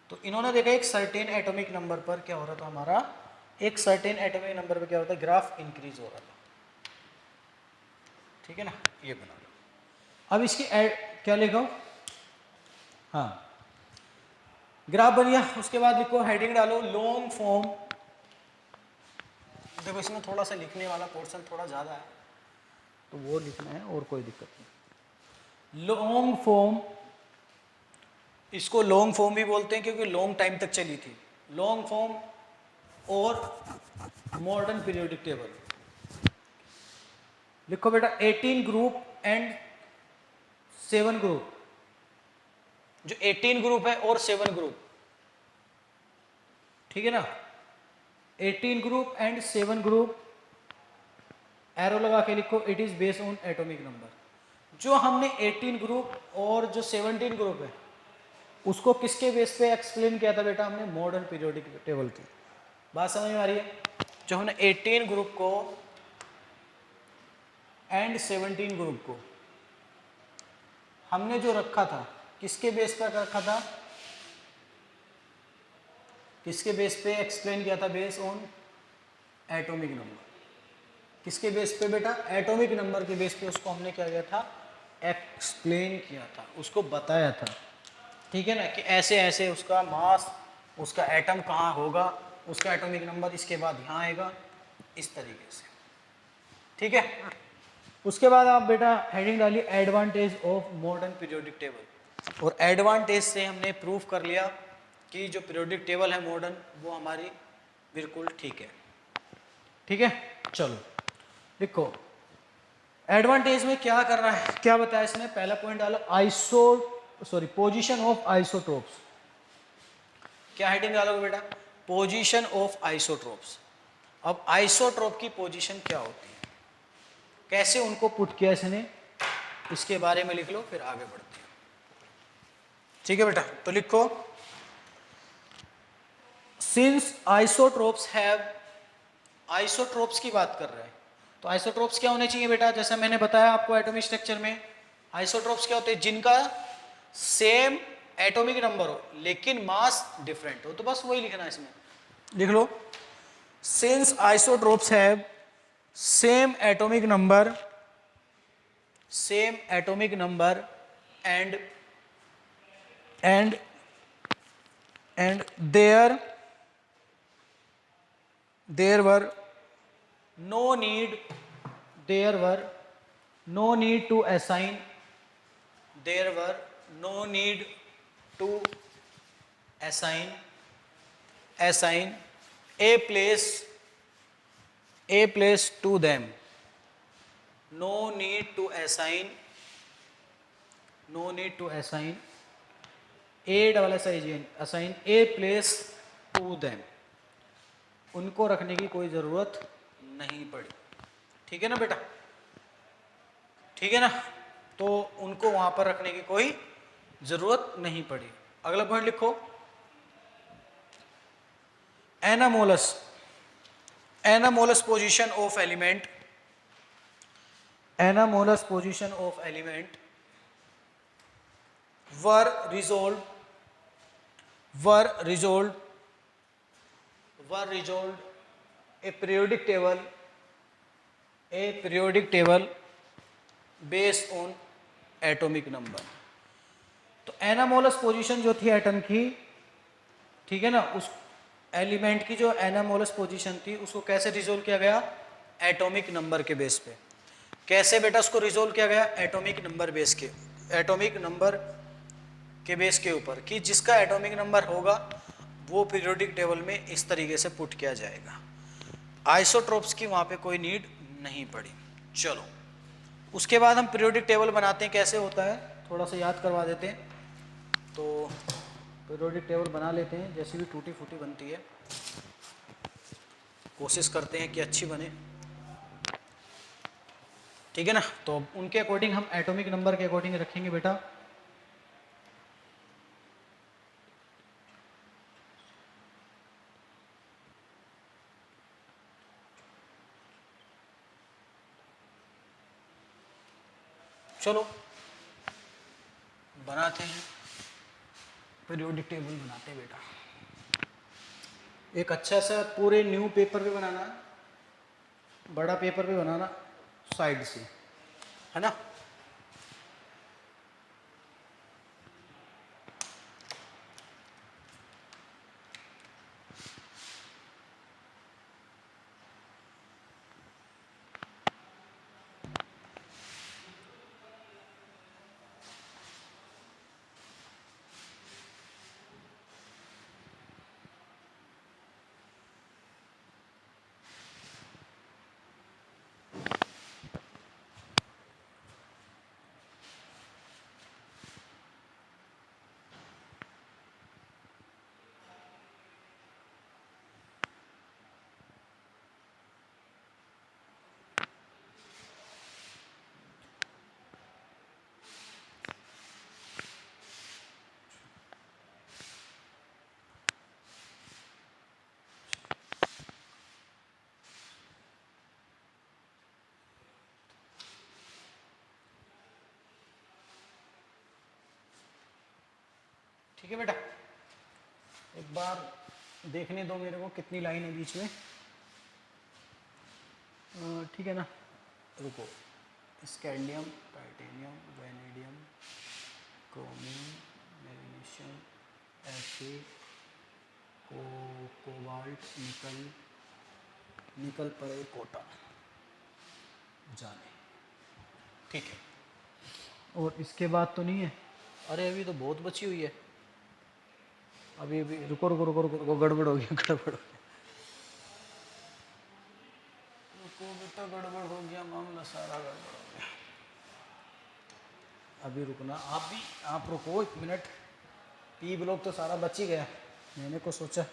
तो इन्होंने देखा एक सर्टेन एटॉमिक नंबर पर क्या हो रहा था हमारा, एक सर्टेन एटॉमिक नंबर पर क्या होता है, ग्राफ इंक्रीज हो रहा था। ठीक है ना, ये बना लो। अब इसकी क्या लिखो, हाँ ग्राफ बन गया। उसके बाद लिखो, हेडिंग डालो लॉन्ग फॉर्म। देखो इसमें थोड़ा सा लिखने वाला पोर्शन थोड़ा ज़्यादा है, तो वो लिखना है, और कोई दिक्कत नहीं। लॉन्ग फॉर्म, इसको लॉन्ग फॉर्म भी बोलते हैं क्योंकि लॉन्ग टाइम तक चली थी। लॉन्ग फॉर्म और मॉडर्न पीरियोडिक टेबल लिखो बेटा, 18 ग्रुप एंड 7 ग्रुप, जो 18 ग्रुप है और 7 ग्रुप, ठीक है ना, 18 ग्रुप एंड 7 ग्रुप, एरो लगा के लिखो, it is based on atomic number. जो हमने 18 ग्रुप और जो 17 ग्रुप है उसको किसके बेस पे एक्सप्लेन किया था बेटा, हमने मॉडर्न पीरियोडिक टेबल की। बात समझ में आ रही है, जो हमने 18 ग्रुप को एंड 17 ग्रुप को हमने जो रखा था, किसके बेस पर रखा था, किसके बेस पे एक्सप्लेन किया था, बेस ऑन एटॉमिक नंबर। किसके बेस पे बेटा, एटॉमिक नंबर के बेस पे उसको हमने क्या किया था, एक्सप्लेन किया था, उसको बताया था। ठीक है ना, कि ऐसे ऐसे उसका मास, उसका एटम कहाँ होगा, उसका एटॉमिक नंबर इसके बाद यहाँ आएगा, इस तरीके से। ठीक है, उसके बाद आप बेटा हेडिंग डालिए advantage of modern periodic table. और एडवांटेज से हमने प्रूव कर लिया कि जो पीरियोडिक टेबल है मॉडर्न, वो हमारी बिल्कुल ठीक है। ठीक है, चलो लिखो, एडवांटेज में क्या करना है, क्या बताया इसने, पहला पॉइंट डालो पोजीशन ऑफ आइसोटोप्स। क्या हेडिंग डालोगे बेटा, पोजीशन ऑफ आइसोटोप्स। अब आइसोटोप की पोजीशन क्या होती है, कैसे उनको पुट किया इसने, इसके बारे में लिख लो, फिर आगे बढ़ते हैं। ठीक है बेटा, तो लिखो, सिंस आइसोट्रोप्स हैव, आइसोट्रोप्स की बात कर रहे हैं, तो आइसोट्रोप्स क्या होने चाहिए बेटा, जैसा मैंने बताया आपको एटॉमिक स्ट्रक्चर में, आइसोट्रोप्स क्या होते हैं, जिनका सेम एटॉमिक नंबर हो लेकिन मास डिफरेंट हो। तो बस वही लिखना है इसमें, लिख लो, since isotopes have same atomic number and there were no need to assign there were no need to assign a place to them. No need to assign assign a place to them. उनको रखने की कोई ज़रूरत नहीं पड़ी। ठीक है ना बेटा, ठीक है ना, तो उनको वहां पर रखने की कोई ज़रूरत नहीं पड़ी। अगला पॉइंट लिखो, anomalous position of element were resolved a periodic table based on atomic number. तो एनामोलस पोजीशन जो थी एटम की, ठीक है ना, उस एलिमेंट की जो एनामोलस पोजीशन थी उसको कैसे रिजोल्व किया गया? एटॉमिक नंबर के बेस पे। कैसे बेटा उसको रिजोल्व किया गया? एटॉमिक नंबर के बेस के ऊपर, कि जिसका एटॉमिक नंबर होगा वो पीरियोडिक टेबल में इस तरीके से पुट किया जाएगा। आइसोट्रोप्स की वहाँ पे कोई नीड नहीं पड़ी। चलो उसके बाद हम पीरियोडिक टेबल बनाते हैं, कैसे होता है थोड़ा सा याद करवा देते हैं। तो पीरियोडिक टेबल बना लेते हैं, जैसी भी टूटी फूटी बनती है कोशिश करते हैं कि अच्छी बने, ठीक है ना। तो उनके अकॉर्डिंग हम एटॉमिक नंबर के अकॉर्डिंग रखेंगे बेटा। चलो बनाते हैं, पीरियोडिक टेबल बनाते हैं बेटा। एक अच्छा सा पूरे न्यू पेपर पे बनाना, बड़ा पेपर पे बनाना साइड से, है ना। ठीक है बेटा, एक बार देखने दो मेरे को कितनी लाइन है बीच में, ठीक है ना। रुको, scandium, titanium, vanadium, chromium, magnesium, Fe, cobalt, निकल पर कोटा जाने, ठीक है। और इसके बाद तो नहीं है? अरे अभी तो बहुत बची हुई है, अभी रुको रुको रुको रुको रुको, गड़बड़ हो गया रुको बेटा, गड़बड़ हो गया मामला, सारा गड़बड़ हो गया। अभी रुकना, आप रुको 1 मिनट। पी ब्लॉक तो सारा बच ही गया, मैंने को सोचा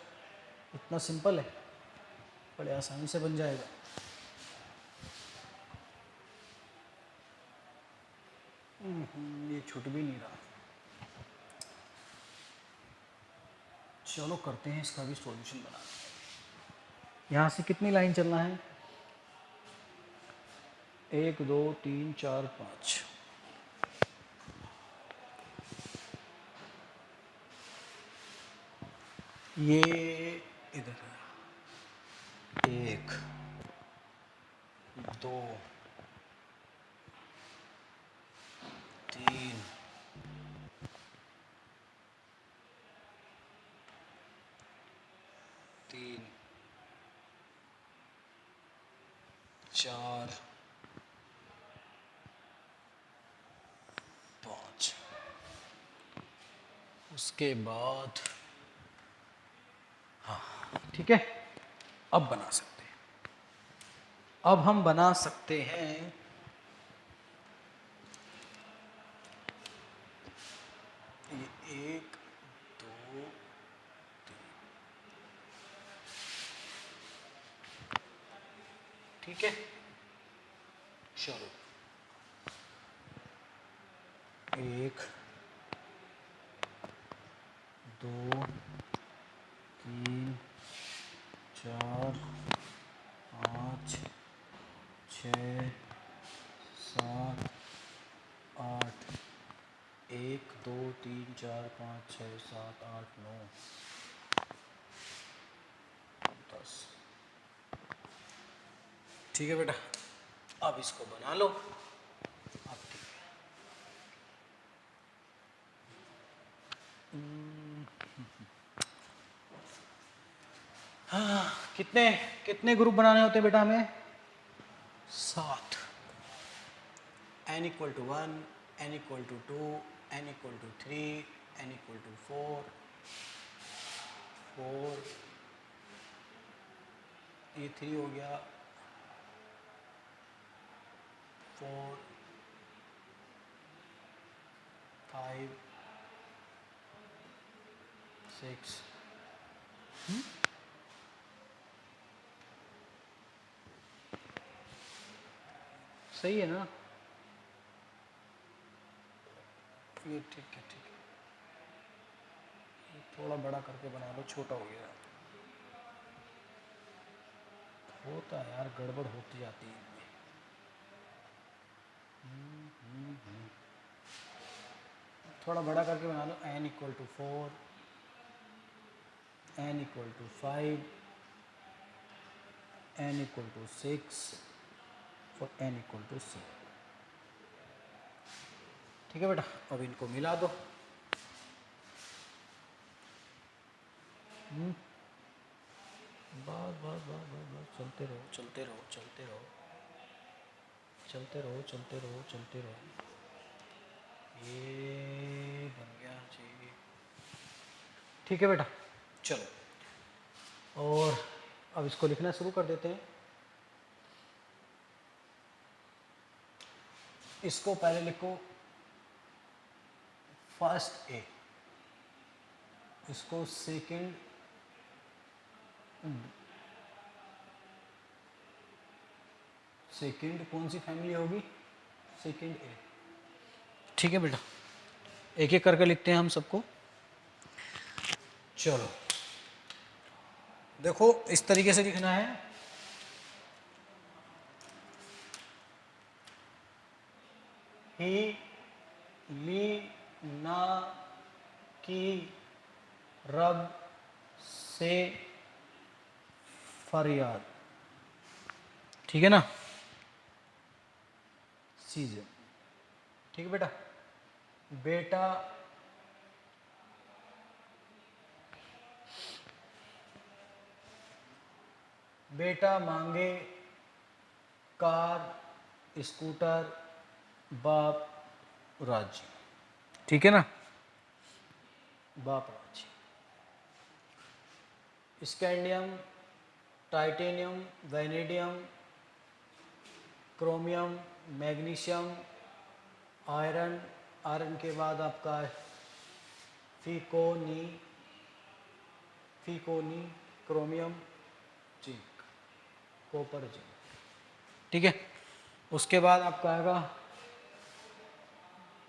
इतना सिंपल है, बड़े आसानी से बन जाएगा। ये छूट भी नहीं रहा। चलो करते हैं इसका भी सॉल्यूशन बना। यहाँ से कितनी लाइन चलना है? 1 2 3 4 5। ये इधर है, 1 2 3 4 5। उसके बाद हाँ ठीक है, अब बना सकते हैं। अब हम बना सकते हैं ये 1 2 3, ठीक है। चलो 1 2 3 4 5 6 7 8 1 2 3 4 5 6 7 8 9 10, ठीक है बेटा। अब इसको बना लो। अब ठीक है। हाँ, कितने कितने ग्रुप बनाने होते हैं बेटा हमें? 7। n equal to 1, n equal to 2, n equal to 3, n equal to 4, 4, ये 3 हो गया, 4 5 6, सही है ना? ये ठीक है, ठीक है। थोड़ा बड़ा करके बना लो, छोटा हो गया। होता है यार, गड़बड़ होती जाती है। थोड़ा बड़ा करके बना लो। n equal to 4, n equal to 5, n equal to 6 और n इक्वल टू 6, ठीक है बेटा। अब इनको मिला दो। बस बस बस बस बस, चलते रहो चलते रहो चलते रहो चलते रहो चलते रहो चलते रहो। ये बन गया जी, ठीक है बेटा। चलो, और अब इसको लिखना शुरू कर देते हैं। इसको पहले लिखो फर्स्ट ए, इसको सेकंड, सेकंड कौन सी फैमिली होगी? सेकंड ए, ठीक है बेटा। एक एक करके लिखते हैं हम सबको। चलो देखो, इस तरीके से लिखना है। ही, ली, ना, की, रब, से, फरियाद, ठीक है ना? सीजन, ठीक है बेटा। बेटा, बेटा मांगे कार, स्कूटर, बाप राज्य, ठीक है ना? बाप राज्य। Scandium, titanium, vanadium, chromium, magnesium, iron, iron के बाद आपका फिकोनी, फिकोनी, क्रोमियम, जिंक, कॉपर, जिंक, ठीक है। उसके बाद आपका आएगा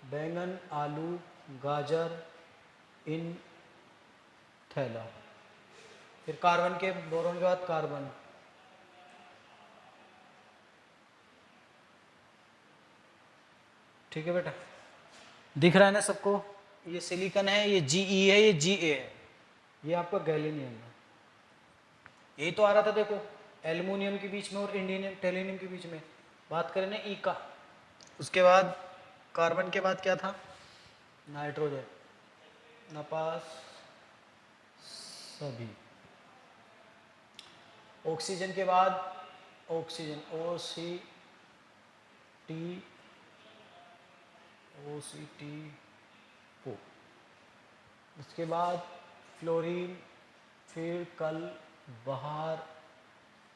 बैंगन, आलू, गाजर, इन, थैला। फिर कार्बन के, बोरोन के बाद कार्बन, ठीक है बेटा। दिख रहा है ना सबको? ये सिलिकॉन है, ये Ge है, ये Ga है, ये आपका गैलीनियम है। यही तो आ रहा था देखो, एल्युमिनियम के बीच में और इंडियम टेलिनियम के बीच में। बात करें ना ई का, उसके बाद कार्बन के बाद क्या था? नाइट्रोजन, नपास, सभी। ऑक्सीजन के बाद oxygen, O C T, O C T O, उसके बाद फ्लोरीन, फिर कल बाहर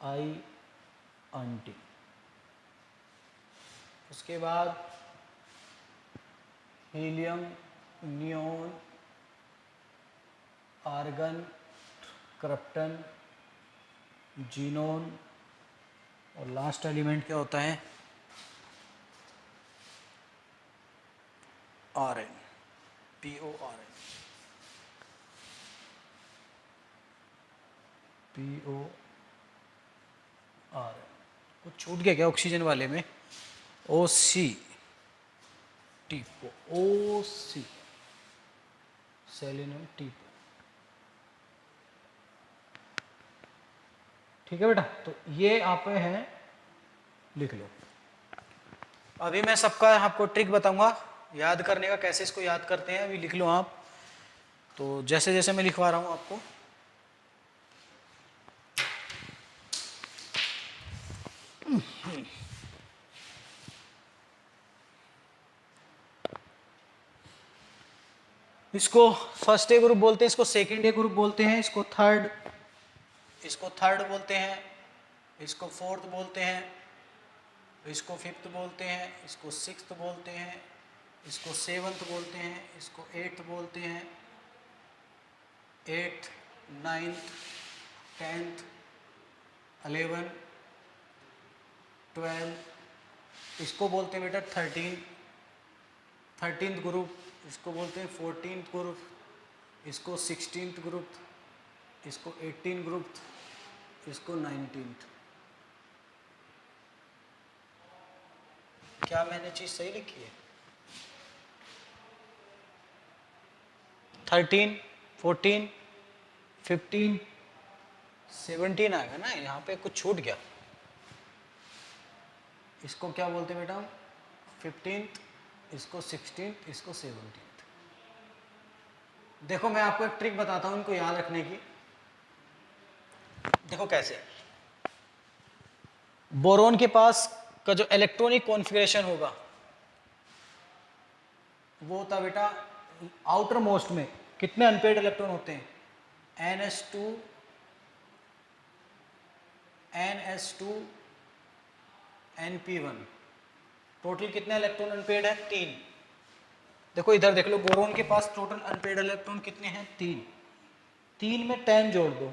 आई आंटी। उसके बाद helium, neon, argon, krypton, xenon, और लास्ट एलिमेंट क्या होता है? RN, PORN। कुछ छूट गया क्या ऑक्सीजन वाले में? OC, टीपो, OC, सेलेनियम टीपो। ठीक है बेटा, तो ये आप हैं, लिख लो। अभी मैं सबका आपको ट्रिक बताऊंगा याद करने का, कैसे इसको याद करते हैं, अभी लिख लो आप। तो जैसे जैसे मैं लिखवा रहा हूं आपको, इसको फर्स्ट ए ग्रुप बोलते हैं, इसको सेकंड ए ग्रुप बोलते हैं, इसको थर्ड बोलते हैं, इसको फोर्थ बोलते हैं, इसको फिफ्थ बोलते हैं, इसको सिक्स्थ बोलते हैं, इसको सेवन्थ बोलते हैं, इसको एट्थ बोलते हैं, एट्थ, नाइन्थ, 10th, 11, 12, इसको बोलते हैं बेटा 13th ग्रुप, इसको बोलते हैं 14th ग्रुप, इसको 16th ग्रुप, इसको 18th ग्रुप, इसको 19th। क्या मैंने चीज सही लिखी है? 13, 14, 15, 17 आएगा ना, यहाँ पे कुछ छूट गया। इसको क्या बोलते हैं बेटा? 15th, इसको 16th, इसको 17th। देखो मैं आपको एक ट्रिक बताता हूं इनको याद रखने की। देखो कैसे, बोरोन के पास का जो इलेक्ट्रॉनिक कॉन्फ़िगरेशन होगा वो होता बेटा, आउटर मोस्ट में कितने अनपेयर्ड इलेक्ट्रॉन होते हैं? NH2, NP1। टोटल कितने इलेक्ट्रॉन अनपेयर्ड है? 3। देखो इधर देख लो, बोरोन के पास टोटल अनपेयर्ड इलेक्ट्रॉन कितने हैं? 3। 3 में 10 जोड़ दो,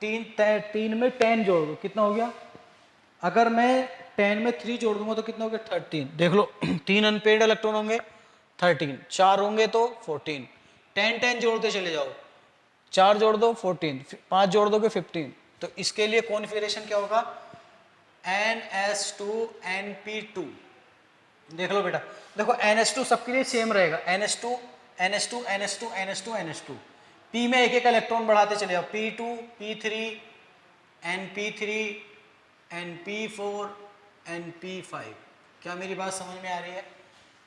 3 में 10 जोड़ दो, कितना हो गया? अगर मैं 10 में 3 जोड़ दूंगा तो कितना हो गया? 13। देख लो 3 अनपेयर्ड इलेक्ट्रॉन होंगे 13, 4 होंगे तो 14, 10 जोड़ते चले जाओ, 4 जोड़ दो 14, 5 जोड़ दोगे 15। तो इसके लिए कॉन्फ़िगरेशन क्या होगा? NS2NP2। देख लो बेटा, देखो NH2 सबके लिए सेम रहेगा, NH2 NH2 NH2 NH2 NH2। P में एक एक इलेक्ट्रॉन बढ़ाते चले जाओ, P2 P3 NP3 NP4 NP5। क्या मेरी बात समझ में आ रही है?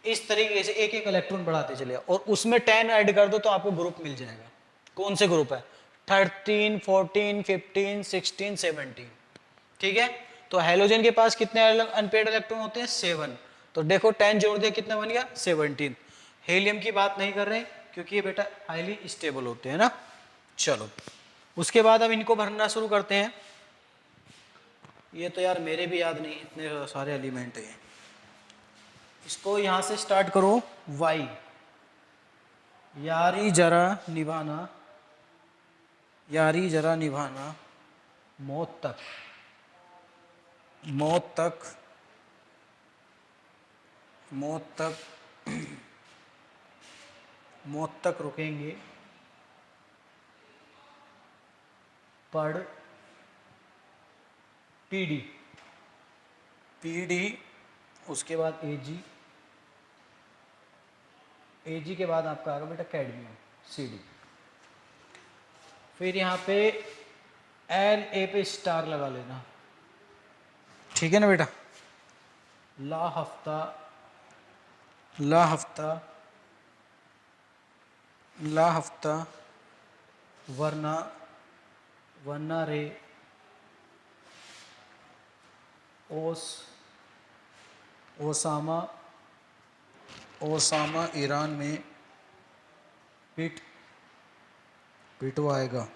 इस तरीके से एक एक इलेक्ट्रॉन बढ़ाते चले जाओ और उसमें 10 ऐड कर दो तो आपको ग्रुप मिल जाएगा। कौन से ग्रुप है? 13, 14, 15, 16, 17। ठीक है, तो हेलोजन के पास कितने अनपेयर्ड इलेक्ट्रॉन होते हैं? 7। तो देखो 10 जोड़ दिया, कितना बन गया? 17। हीलियम की बात नहीं कर रहे क्योंकि ये बेटा हाईली स्टेबल होते हैं ना। चलो उसके बाद अब इनको भरना शुरू करते हैं। ये तो यार मेरे भी याद नहीं, इतने सारे एलिमेंट हैं। इसको यहां से स्टार्ट करो, वाई, यारी जरा निभाना, यारी जरा निभाना, मौत तक, मौत तक, मौत तक, मौत तक रुकेंगे, पढ़, पीडी, पीडी, उसके बाद एजी, एजी के बाद आपका आएगा बेटा कैडमियम, सीडी। फिर यहाँ पे एल ए पे स्टार लगा लेना, ठीक है ना बेटा। ला हफ्ता, ला हफ्ता, ला हफ्ता, वरना, वरना रे, ओस, ओसामा, ओसामा ईरान में, हिट, P2 आएगा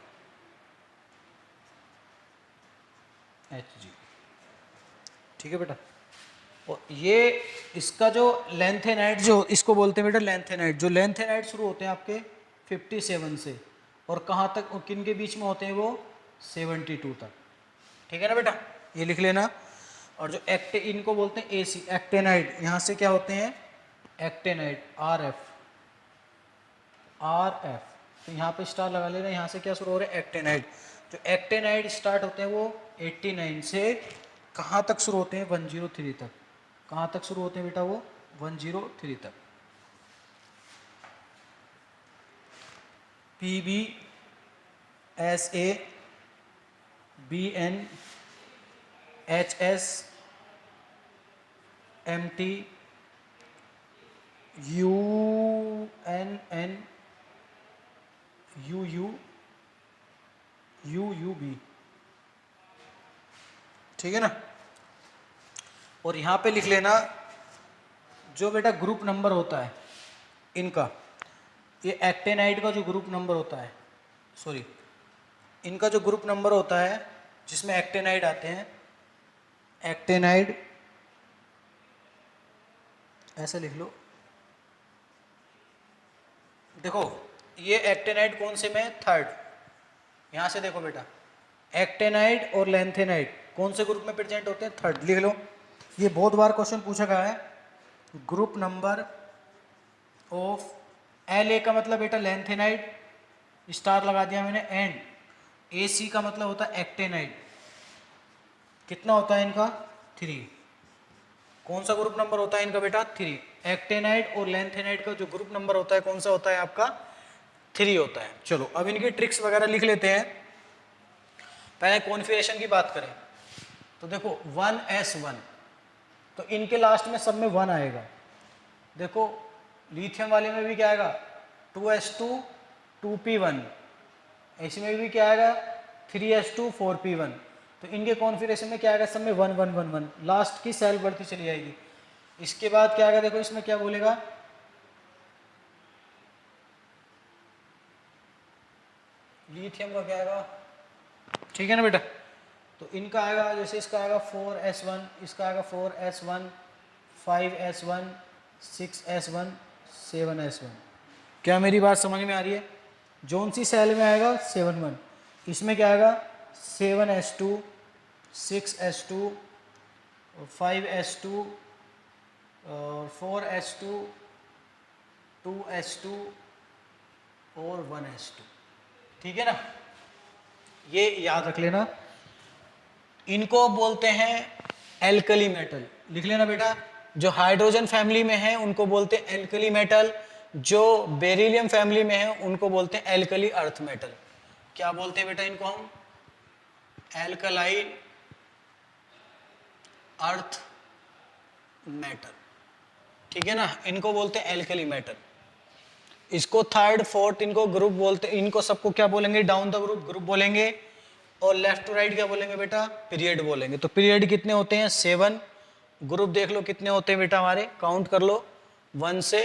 Hg, ठीक है बेटा। और ये इसका जो लेंथेनाइट जो इसको बोलते हैं बेटा लेंथेनाइट, जो लेंथेनाइट शुरू होते हैं आपके 57 से और कहाँ तक और किन के बीच में होते हैं वो 72 तक, ठीक है ना बेटा, ये लिख लेना। और जो इनको बोलते हैं एसी एक्टेनाइड, यहाँ से क्या होते हैं एक्टेनाइड RF, तो यहाँ पे स्टार लगा लेना, यहाँ से क्या शुरू हो रहा है एक्टेनाइड। जो एक्टेनाइड स्टार्ट होते हैं वो 89 से कहाँ तक शुरू होते हैं 103 तक, कहाँ तक शुरू होते हैं बेटा वो 103 तक। PbSA BN HS MT UNN UU UUB, ठीक है ना। और यहाँ पे लिख लेना जो बेटा ग्रुप नंबर होता है इनका, ये एक्टेनाइड का जो ग्रुप नंबर होता है, सॉरी इनका जो ग्रुप नंबर होता है जिसमें एक्टेनाइड आते हैं, एक्टेनाइड ऐसे लिख लो, देखो ये एक्टेनाइड कौन से में, थर्ड, यहाँ से देखो बेटा एक्टेनाइड और लेंथेनाइड कौन से ग्रुप में प्रेजेंट होते हैं, थर्ड लिख लो। ये बहुत बार क्वेश्चन पूछा गया है, ग्रुप नंबर ऑफ LA का मतलब बेटा लेंथेनाइड, स्टार लगा दिया मैंने, एंड AC का मतलब होता है एक्टेनाइड, कितना होता है इनका 3, कौन सा ग्रुप नंबर होता है इनका बेटा 3, एक्टेनाइड और लेंथेनाइड का जो ग्रुप नंबर होता है कौन सा होता है आपका 3 होता है। चलो अब इनकी ट्रिक्स वगैरह लिख लेते हैं। पहले कॉन्फ़िगरेशन की बात करें तो देखो 1s1, तो इनके लास्ट में सब में 1 आएगा। देखो लिथियम वाले में भी क्या आएगा 2s2 2p1, इसमें भी क्या आएगा 3s2 4p1, तो इनके कॉन्फ़िगरेशन में क्या आएगा सब में 1 1 1 1, लास्ट की सेल बढ़ती चली जाएगी। इसके बाद क्या आएगा देखो इसमें क्या बोलेगा, लिथियम का क्या आएगा, ठीक है ना बेटा। तो इनका आएगा जैसे इसका आएगा 4s1, इसका आएगा 4s1 5s1 6s1 7s1, क्या मेरी बात समझ में आ रही है। जौन सी सेल में आएगा 7 1, इसमें क्या आएगा 7s2 6s2 5s2 और 4s2 2s2 और 1s2, ठीक है ना, ये याद रख लेना। इनको बोलते हैं एल्कली मेटल, लिख लेना बेटा। जो हाइड्रोजन फैमिली में है उनको बोलते हैं एल्कली मेटल, जो बेरिलियम फैमिली में है उनको बोलते हैं एल्कली अर्थ मेटल। क्या बोलते हैं बेटा इनको हम, एल्कलाइन अर्थ मेटल, ठीक है ना, इनको बोलते हैं एल्कली मेटल। इसको थर्ड फोर्थ इनको ग्रुप बोलते हैं, इनको सबको क्या बोलेंगे डाउन द ग्रुप बोलेंगे, और लेफ्ट टू राइट क्या बोलेंगे बेटा पीरियड बोलेंगे। तो पीरियड कितने होते हैं 7, ग्रुप देख लो कितने होते हैं बेटा हमारे, काउंट कर लो 1 से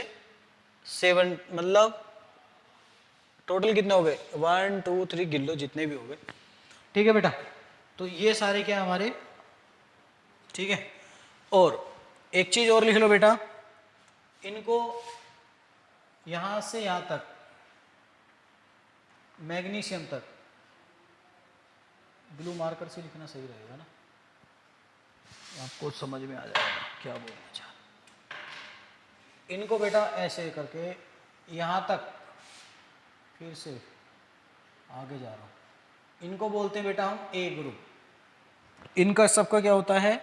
7, मतलब टोटल कितने हो गए 1 2 3, गिन लो जितने भी हो गए, ठीक है बेटा। तो ये सारे क्या हमारे, ठीक है। और एक चीज और लिख लो बेटा, इनको यहां से यहां तक मैग्नीशियम तक ब्लू मार्कर से लिखना सही रहेगा ना, आपको समझ में आ जाएगा क्या बोलना चाह। इनको बेटा ऐसे करके यहां तक, फिर से आगे जा रहा हूं, इनको बोलते हैं बेटा हम ए ग्रुप, इनका सबका क्या होता है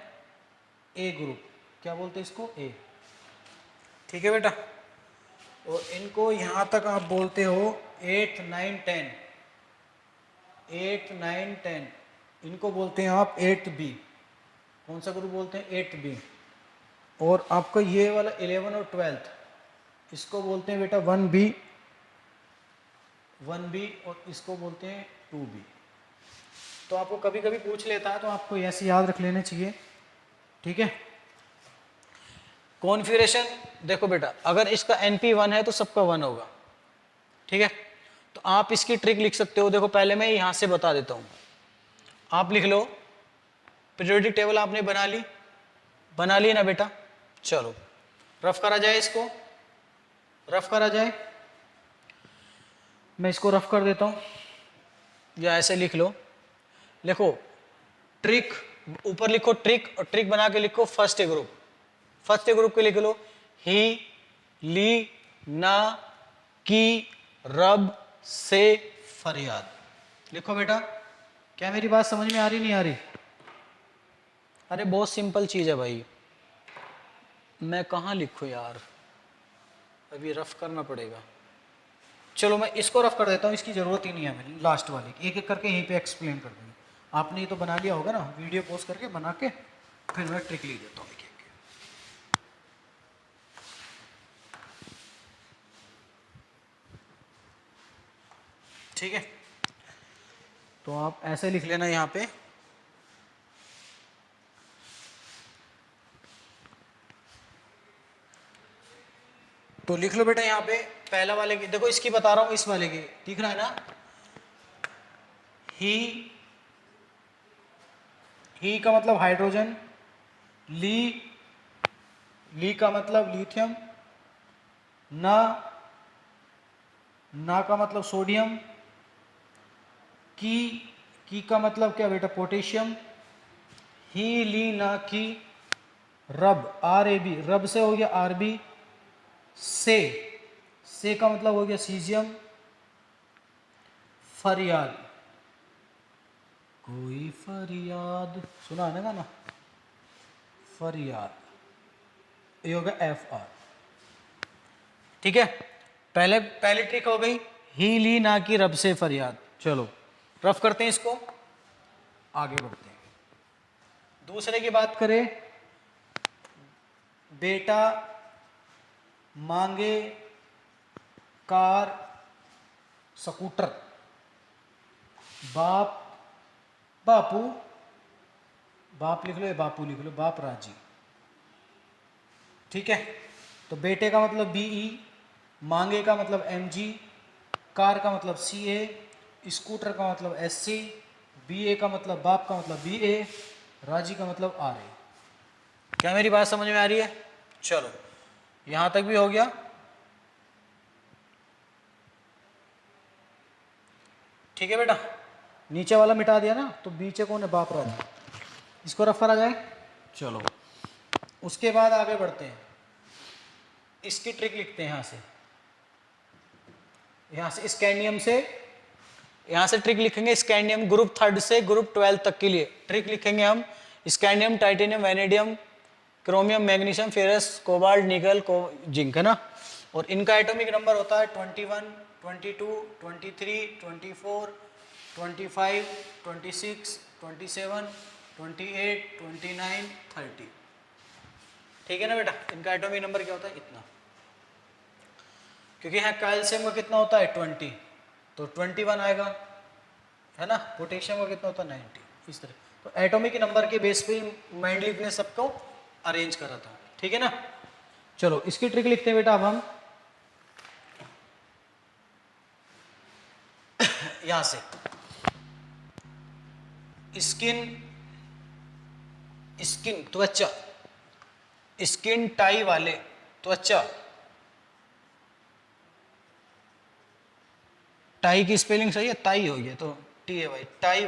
ए ग्रुप, क्या बोलते हैं इसको ए, ठीक है बेटा। और इनको यहां तक आप बोलते हो 8 9 10, 8 9 10, इनको बोलते हैं आप 8b, कौन सा ग्रुप बोलते हैं 8b। और आपका ये वाला 11 और 12 इसको बोलते हैं बेटा 1b, 1b, और इसको बोलते हैं 2b। तो आपको कभी कभी पूछ लेता है तो आपको ऐसे याद रख लेने चाहिए, ठीक है। कॉन्फ़िगरेशन देखो बेटा, अगर इसका NP1 है तो सबका 1 होगा, ठीक है। तो आप इसकी ट्रिक लिख सकते हो। देखो पहले मैं यहां से बता देता हूं, आप लिख लो पीरियोडिक टेबल आपने बना ली ना बेटा। चलो रफ करा जाए, इसको रफ करा जाए। मैं इसको रफ कर देता हूं, या ऐसे लिख लो। लिखो ट्रिक, ऊपर लिखो ट्रिक और ट्रिक बना के लिखो first A group. First A group के लिख लो ही, ली, ना, की, रब, से, फरियाद। लिखो बेटा। क्या मेरी बात समझ में आ रही नहीं आ रही? अरे बहुत सिंपल चीज है भाई, मैं कहाँ लिखूं यार, अभी रफ करना पड़ेगा। चलो मैं इसको रफ कर देता हूँ, इसकी ज़रूरत ही नहीं है मेरी, लास्ट वाले की एक एक करके यहीं पे एक्सप्लेन कर दूँगी। आपने ये तो बना लिया होगा ना, वीडियो पोस्ट करके बना के फिर मैं ट्रिक लिख देता हूँ एक एक। ठीक है, तो आप ऐसे लिख लेना यहाँ पे। तो लिख लो बेटा यहाँ पे पहला वाले की, देखो इसकी बता रहा हूँ, इस वाले की दिख रहा है ना, ही का मतलब हाइड्रोजन, ली का मतलब लिथियम, ना का मतलब सोडियम, की का मतलब क्या बेटा, पोटेशियम, ही, ली, ना, की, रब, RAB, रब से हो गया RB, से का मतलब हो गया सीजियम, फरियाद, कोई फरियाद सुना है ना गाना, फरियाद, ये होगा FR। ठीक है, पहली ट्रिक हो गई ही, ली, ना की, रब से, फरियाद। चलो रफ करते हैं इसको, आगे बढ़ते हैं। दूसरे की बात करें, बेटा मांगे कार स्कूटर, बापू, बाप लिख लो या बापू लिख लो, बाप राजी। ठीक है, तो बेटे का मतलब BE, मांगे का मतलब MG, कार का मतलब CA, स्कूटर का मतलब SC, BA का मतलब बाप का मतलब BA, राजी का मतलब RA। क्या मेरी बात समझ में आ रही है? चलो यहां तक भी हो गया। ठीक है बेटा, नीचे वाला मिटा दिया ना, तो बीचे कौन है, बाप राजी। इसको रफ करा जाए। चलो उसके बाद आगे बढ़ते हैं, इसकी ट्रिक लिखते हैं यहां से स्कैंडियम से, यहां से ट्रिक लिखेंगे स्कैंडियम ग्रुप 3 से ग्रुप 12 तक के लिए ट्रिक लिखेंगे हम। Scandium, titanium, vanadium, chromium, magnesium, ferrous, cobalt, निकल, जिंक, है ना। और इनका एटॉमिक नंबर होता है 21, 22, 23, 24, 25, 26, 27, 28, 29, 30। ठीक है ना बेटा, इनका एटॉमिक नंबर क्या होता है, इतना। क्योंकि यहाँ कैल्शियम का कितना होता है 20, तो 21 आएगा, है ना। पोटेशियम का कितना होता है 90, इस तरह। तो एटॉमिक नंबर के बेस पे मेंडलीव ने सबको अरेंज करा था। ठीक है ना। चलो इसकी ट्रिक लिखते हैं बेटा अब हम यहां से, स्किन त्वचा, स्किन टाई वाले त्वचा, टाई की स्पेलिंग सही है, टाई हो गया तो TAY, टाई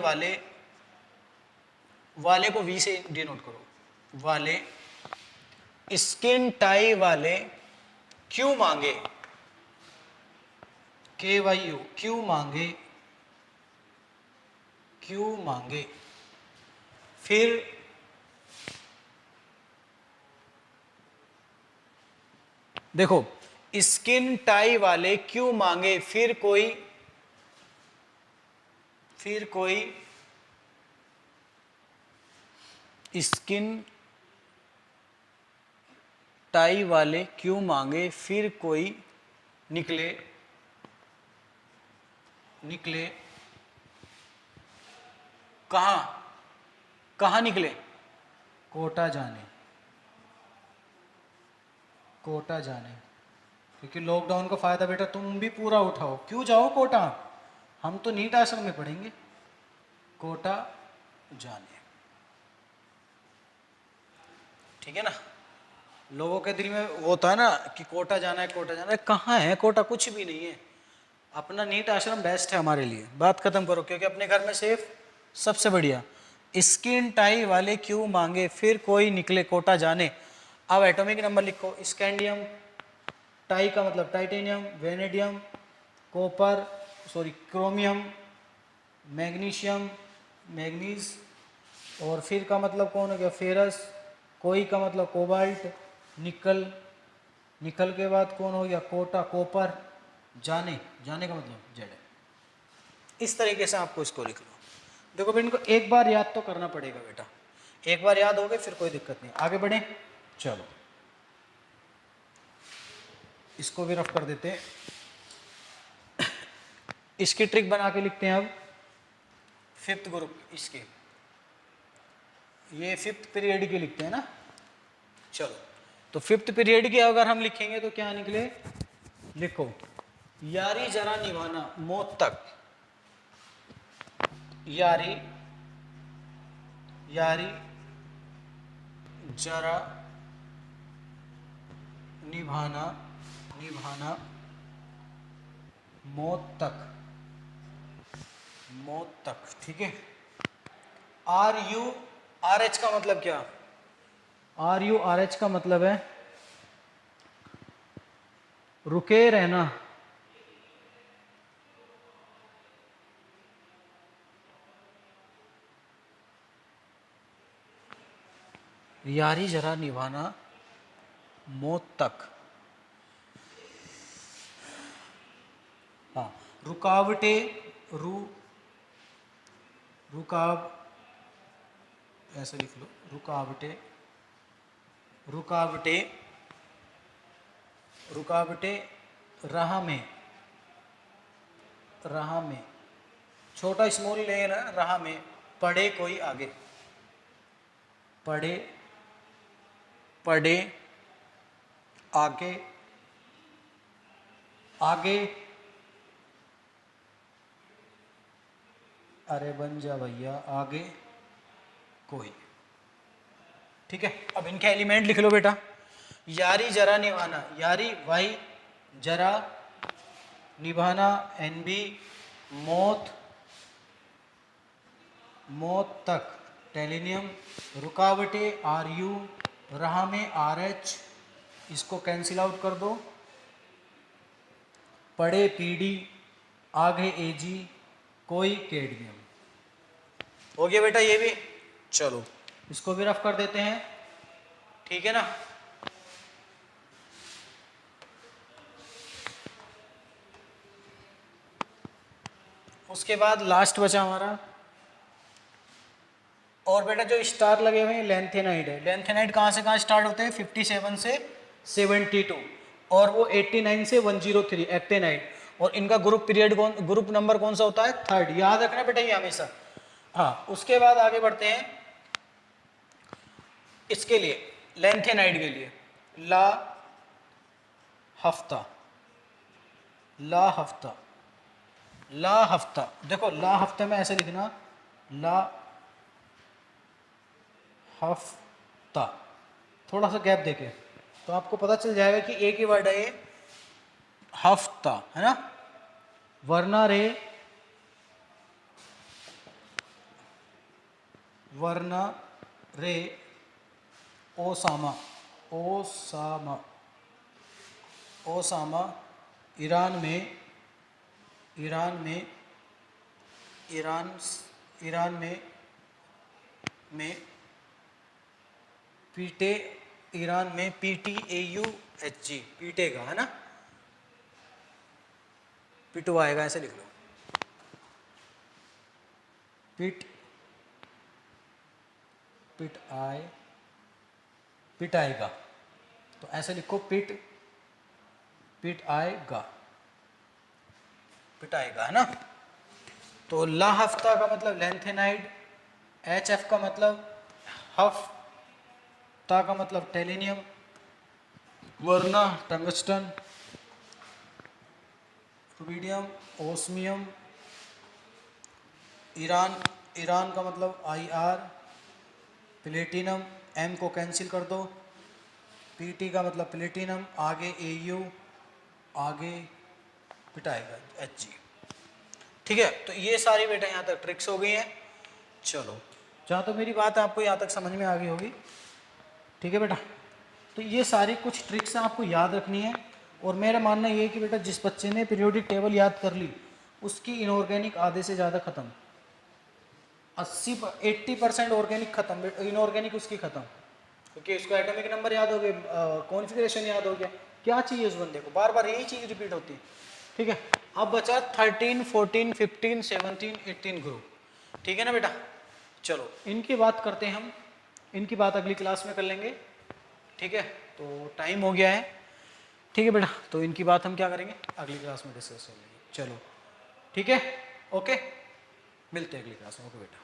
वाले को V से डिनोट करो, वाले, स्किन टाई वाले क्यों मांगे, KYU, क्यों मांगे, फिर देखो स्किन टाई वाले क्यों मांगे, फिर कोई स्किन टाई वाले क्यों मांगे, फिर कोई निकले कहां निकले, कोटा जाने, क्योंकि लॉकडाउन का फायदा बेटा तुम भी पूरा उठाओ। क्यों जाओ कोटा, हम तो नीट आश्रम में पढ़ेंगे। कोटा जाने, ठीक है ना। लोगों के दिल में वो होता है ना कि कोटा जाना है, कोटा जाना है। कहाँ है कोटा, कुछ भी नहीं है। अपना नीट आश्रम बेस्ट है हमारे लिए। बात खत्म करो, क्योंकि अपने घर में सेफ सबसे बढ़िया। स्किन टाई वाले क्यों मांगे, फिर कोई निकले कोटा जाने। अब एटॉमिक नंबर लिखो। स्कैंडियम, टाई का मतलब titanium, vanadium, copper chromium, magnesium manganese, और फिर का मतलब कौन हो गया फेरस, कोई का मतलब कोबाल्ट, निकल, निकल के बाद कौन हो गया कोटा कॉपर, जाने, जाने का मतलब जेड है। इस तरीके से आपको इसको लिख लो। देखो बेटा इनको एक बार याद तो करना पड़ेगा बेटा, एक बार याद हो गए फिर कोई दिक्कत नहीं। आगे बढ़े, चलो इसको भी रफ कर देते हैं। इसकी ट्रिक बना के लिखते हैं अब। फिफ्थ ग्रुप इसके, ये फिफ्थ पीरियड की लिखते हैं ना। चलो तो फिफ्थ पीरियड की अगर हम लिखेंगे तो क्या निकले, लिखो यारी जरा निभाना मौत तक, यारी, यारी जरा निभाना, निभाना मौत तक, मौत तक, ठीक है। आर यू आर एच का मतलब क्या, आर यू आर एच का मतलब है रुके रहना, यारी जरा निभाना मौत तक। हाँ, रुकावटें, रुकाव ऐसे लिख लो, रुकावटें, रुकावटें, रुकावटें राह में, राह में, छोटा स्मॉल लेना, राह में, पड़े कोई आगे, पड़े, पड़े आगे, आगे, अरे बन जा भैया, आगे कोई, ठीक है। अब इनके एलिमेंट लिख लो बेटा। यारी जरा निभाना, यारी वाई, जरा निभाना एन बी, मौत, मौत तक टेलिनियम, रुकावटें आर यू, राह में आर एच, इसको कैंसिल आउट कर दो, पड़े पी डी, आगे ए जी, कोई कैडमियम। हो गया बेटा ये भी। चलो इसको भी रफ कर देते हैं, ठीक है ना। उसके बाद लास्ट बचा हमारा, और बेटा जो स्टार लगे हुए हैं लेंथेनाइड है। लेंथेनाइड कहाँ से कहाँ स्टार्ट होते हैं, 57 से 72, और वो 89 से 103 एक्टेनाइड। और इनका ग्रुप पीरियड कौन, ग्रुप नंबर कौन सा होता है, थर्ड, याद रखना बेटा ये हमेशा। हाँ, उसके बाद आगे बढ़ते हैं इसके लिए, लेंथेनाइड के लिए, ला हफ्ता, ला हफ्ता, ला हफ्ता। देखो ला हफ्ते में ऐसे लिखना, ला हफ्ता, थोड़ा सा गैप देके, तो आपको पता चल जाएगा कि एक ही वर्ड है ये, हफ्ता, है ना। वरना रे, वरना रे ओसामा, ओसामा, ओसामा ईरान में, ईरान में, ईरान, ईरान में पीटे, ईरान में PTAUHG, पीटेगा, है ना, पिटवाएगा, ऐसे लिख लो, पिट, पिट आए, पिटाएगा, तो ऐसे लिखो पिट, पिट आएगा, पिटाएगा, है ना। तो ला हफ्ता का मतलब लेंथेनाइड, HF का मतलब हफ्ता का मतलब टेलिनियम, वरना tungsten, rubidium, osmium, Iran, Iran का मतलब IR, प्लेटिनम, M को कैंसिल कर दो, PT का मतलब प्लेटिनम, आगे AU, आगे पिटाएगा Hg। ठीक है, तो ये सारी बेटा यहाँ तक ट्रिक्स हो गई हैं। चलो, जहाँ तो मेरी बात है आपको यहाँ तक समझ में आ गई होगी। ठीक है बेटा, तो ये सारी कुछ ट्रिक्स आपको याद रखनी है। और मेरा मानना ये है कि बेटा जिस बच्चे ने पीरियोडिक टेबल याद कर ली उसकी इनऑर्गेनिक आधे से ज़्यादा खत्म, 80% ऑर्गेनिक खत्म, इनऑर्गेनिक उसकी खत्म, क्योंकि उसको एटॉमिक नंबर याद हो गए, कॉन्फ़िगरेशन याद हो गया, क्या चाहिए उस बंदे को, बार बार यही चीज़ रिपीट होती है। ठीक है, अब बचा 13, 14, 15, 17, 18 ग्रुप। ठीक है ना बेटा, चलो इनकी बात करते हैं हम, इनकी बात अगली क्लास में कर लेंगे। ठीक है, तो टाइम हो गया है। ठीक है बेटा, तो इनकी बात हम क्या करेंगे अगली क्लास में डिस्कस करेंगे। चलो ठीक है, ओके, मिलते हैं अगली क्लास में। ओके बेटा।